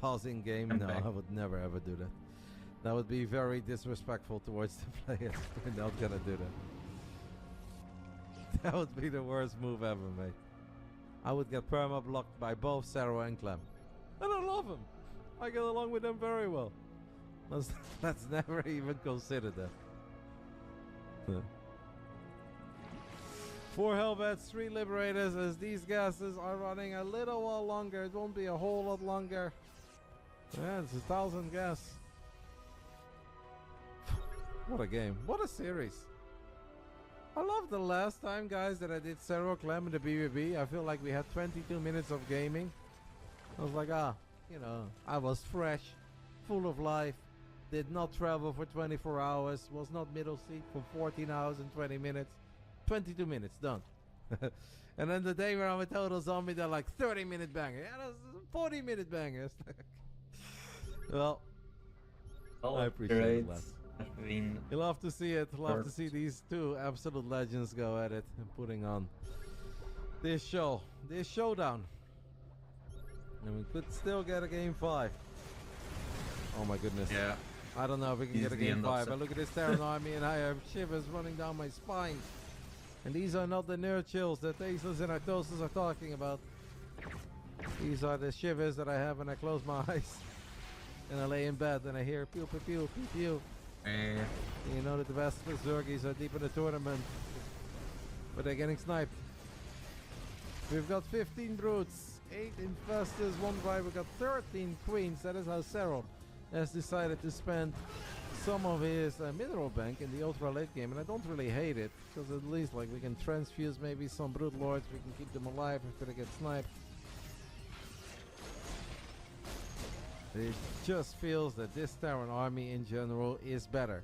Pausing game? I'm No, back. I would never ever do that. That would be very disrespectful towards the players. We're not gonna do that. That would be the worst move ever, mate. I would get perma-blocked by both Sarah and Clem. And I love them. I get along with them very well. Let's never even consider that. Yeah. 4 Hellbats, 3 Liberators, as these gases are running a little while longer. It won't be a whole lot longer. Yeah, it's 1,000 gas. What a game. What a series. I love the last time, guys, that I did Zero Clem in the BBB. I feel like we had 22 minutes of gaming. I was like, you know, I was fresh, full of life, did not travel for 24 hours, was not middle seat for 14 hours and 20 minutes. 22 minutes, done. And then the day where I'm a total zombie, they're like 30-minute banger. Yeah, that's 40-minute bangers. Well, I appreciate it, lads. I've been You'll have to see it. Love to First. see these two absolute legends go at it and putting on this show, this showdown. And we could still get a game 5. Oh my goodness. Yeah. I don't know if we can It's get a the game end of 5. Sep- But look at this Terran army and I have shivers running down my spine. And these are not the nerd chills that Tasteless and Artosis are talking about. These are the shivers that I have when I close my eyes. And I lay in bed and I hear pew pew pew pew pew. Eh, You know that the Basilisk Zergies are deep in the tournament. But they're getting sniped. We've got 15 brutes, 8 infestors, 1 drive. We've got 13 queens. That is how Cyril has decided to spend some of his mineral bank in the ultra late game. And I don't really hate it, because at least like we can transfuse maybe some brute lords. We can keep them alive after they get sniped. It just feels that this Terran army in general is better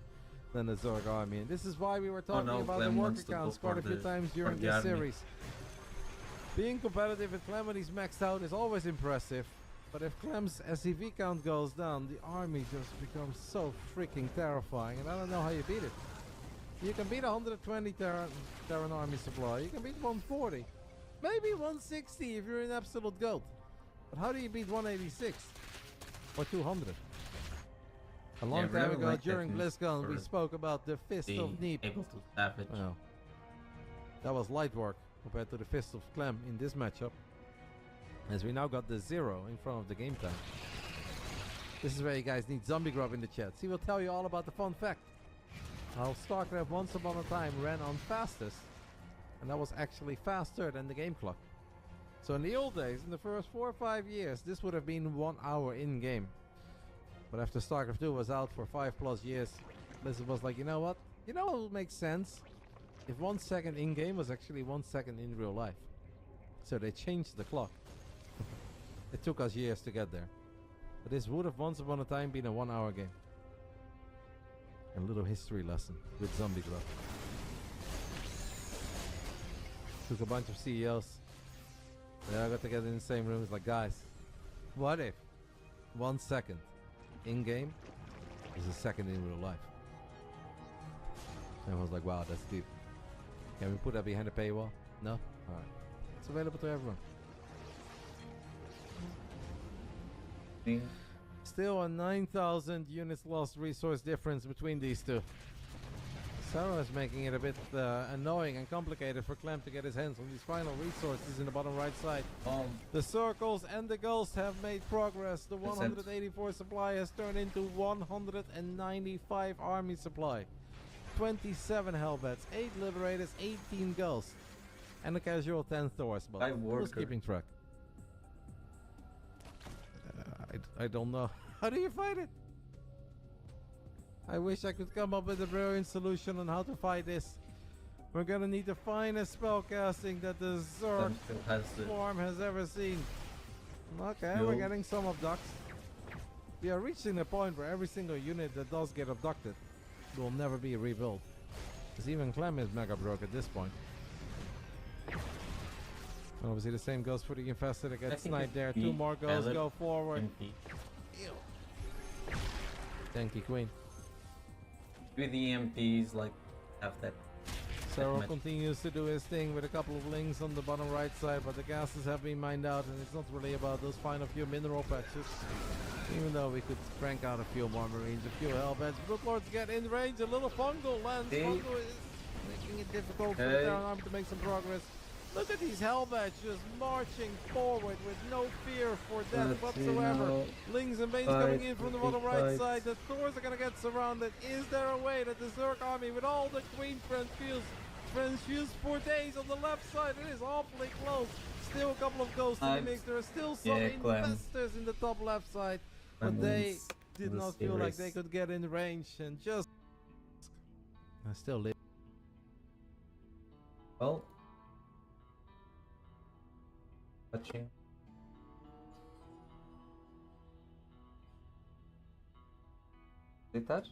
than the Zerg army. And this is why we were talking no, about the Clem work wants to go accounts quite for a few the- times for during the this army. series. Being competitive with Clem when he's maxed out is always impressive. But if Clem's SCV count goes down, the army just becomes so freaking terrifying. And I don't know how you beat it. You can beat 120 Terran army supply. You can beat 140. Maybe 160 if you're in absolute gold. But how do you beat 186? Or 200? A long Yeah, time really ago like that during news BlizzCon we for spoke about the Fist of being Neep. able to savage. Well, that was light work compared to the Fist of Clem in this matchup. As we now got the 0 in front of the game time. This is where you guys need Zombie Grub in the chat. He will tell you all about the fun fact. How StarCraft once upon a time ran on fastest. And that was actually faster than the game clock. So in the old days, in the first 4 or 5 years, this would have been 1 hour in game. But after StarCraft 2 was out for 5+ years, Blizzard was like, you know what? You know what would make sense? If 1 second in game was actually 1 second in real life. So they changed the clock. It took us years to get there. But this would have once upon a time been a 1 hour game. A little history lesson with Zombie Grub. Took a bunch of CEOs. They all got together in the same room. It's like, guys, what if 1 second in game is a second in real life? And I was like, wow, that's deep. Can we put that behind a paywall? No? Alright. It's available to everyone. Still a 9,000 units lost resource difference between these two. Sarah is making it a bit annoying and complicated for Clem to get his hands on these final resources in the bottom right side. The circles and the ghosts have made progress. The 184 supply has turned into 195 army supply. 27 Hellbats, 8 Liberators, 18 Ghosts. And a casual 10 Thors. But who's keeping track? I don't know. How do you fight it? I wish I could come up with a brilliant solution on how to fight this. We're gonna need the finest spellcasting that the Zerg Still has the Swarm has ever seen. Okay, No. we're getting some abducts. We are reaching the point where every single unit that does get abducted will never be rebuilt. Because even Clem is mega broke at this point. And obviously the same goes for the infested that I gets think sniped if there. we 2 more goes, added go forward. MP. Thank you, Queen. With the EMPs, like, have that. Cyril much. continues to do his thing with a couple of links on the bottom right side, but the gases have been mined out, and it's not really about those final few mineral patches. Even though we could crank out a few more marines, a few hellbats. Broodlords get in range, a little fungal lands. Hey. Fungal is making it difficult for the Hey. Terran army to make some progress. Look at these hellbats just marching forward with no fear for death Let's see whatsoever. now. Lings and Banes Fight, coming in from the bottom right fight. side. The Thors are gonna get surrounded. Is there a way that the Zerg army with all the Queen transfused for days on the left side? It is awfully close. Still a couple of ghosts in the mix. There are still some Yeah, Clem. investors in the top left side. But Clem they wins did the not feel like series. they could get in range and just... I still live. Well, touching. They touch?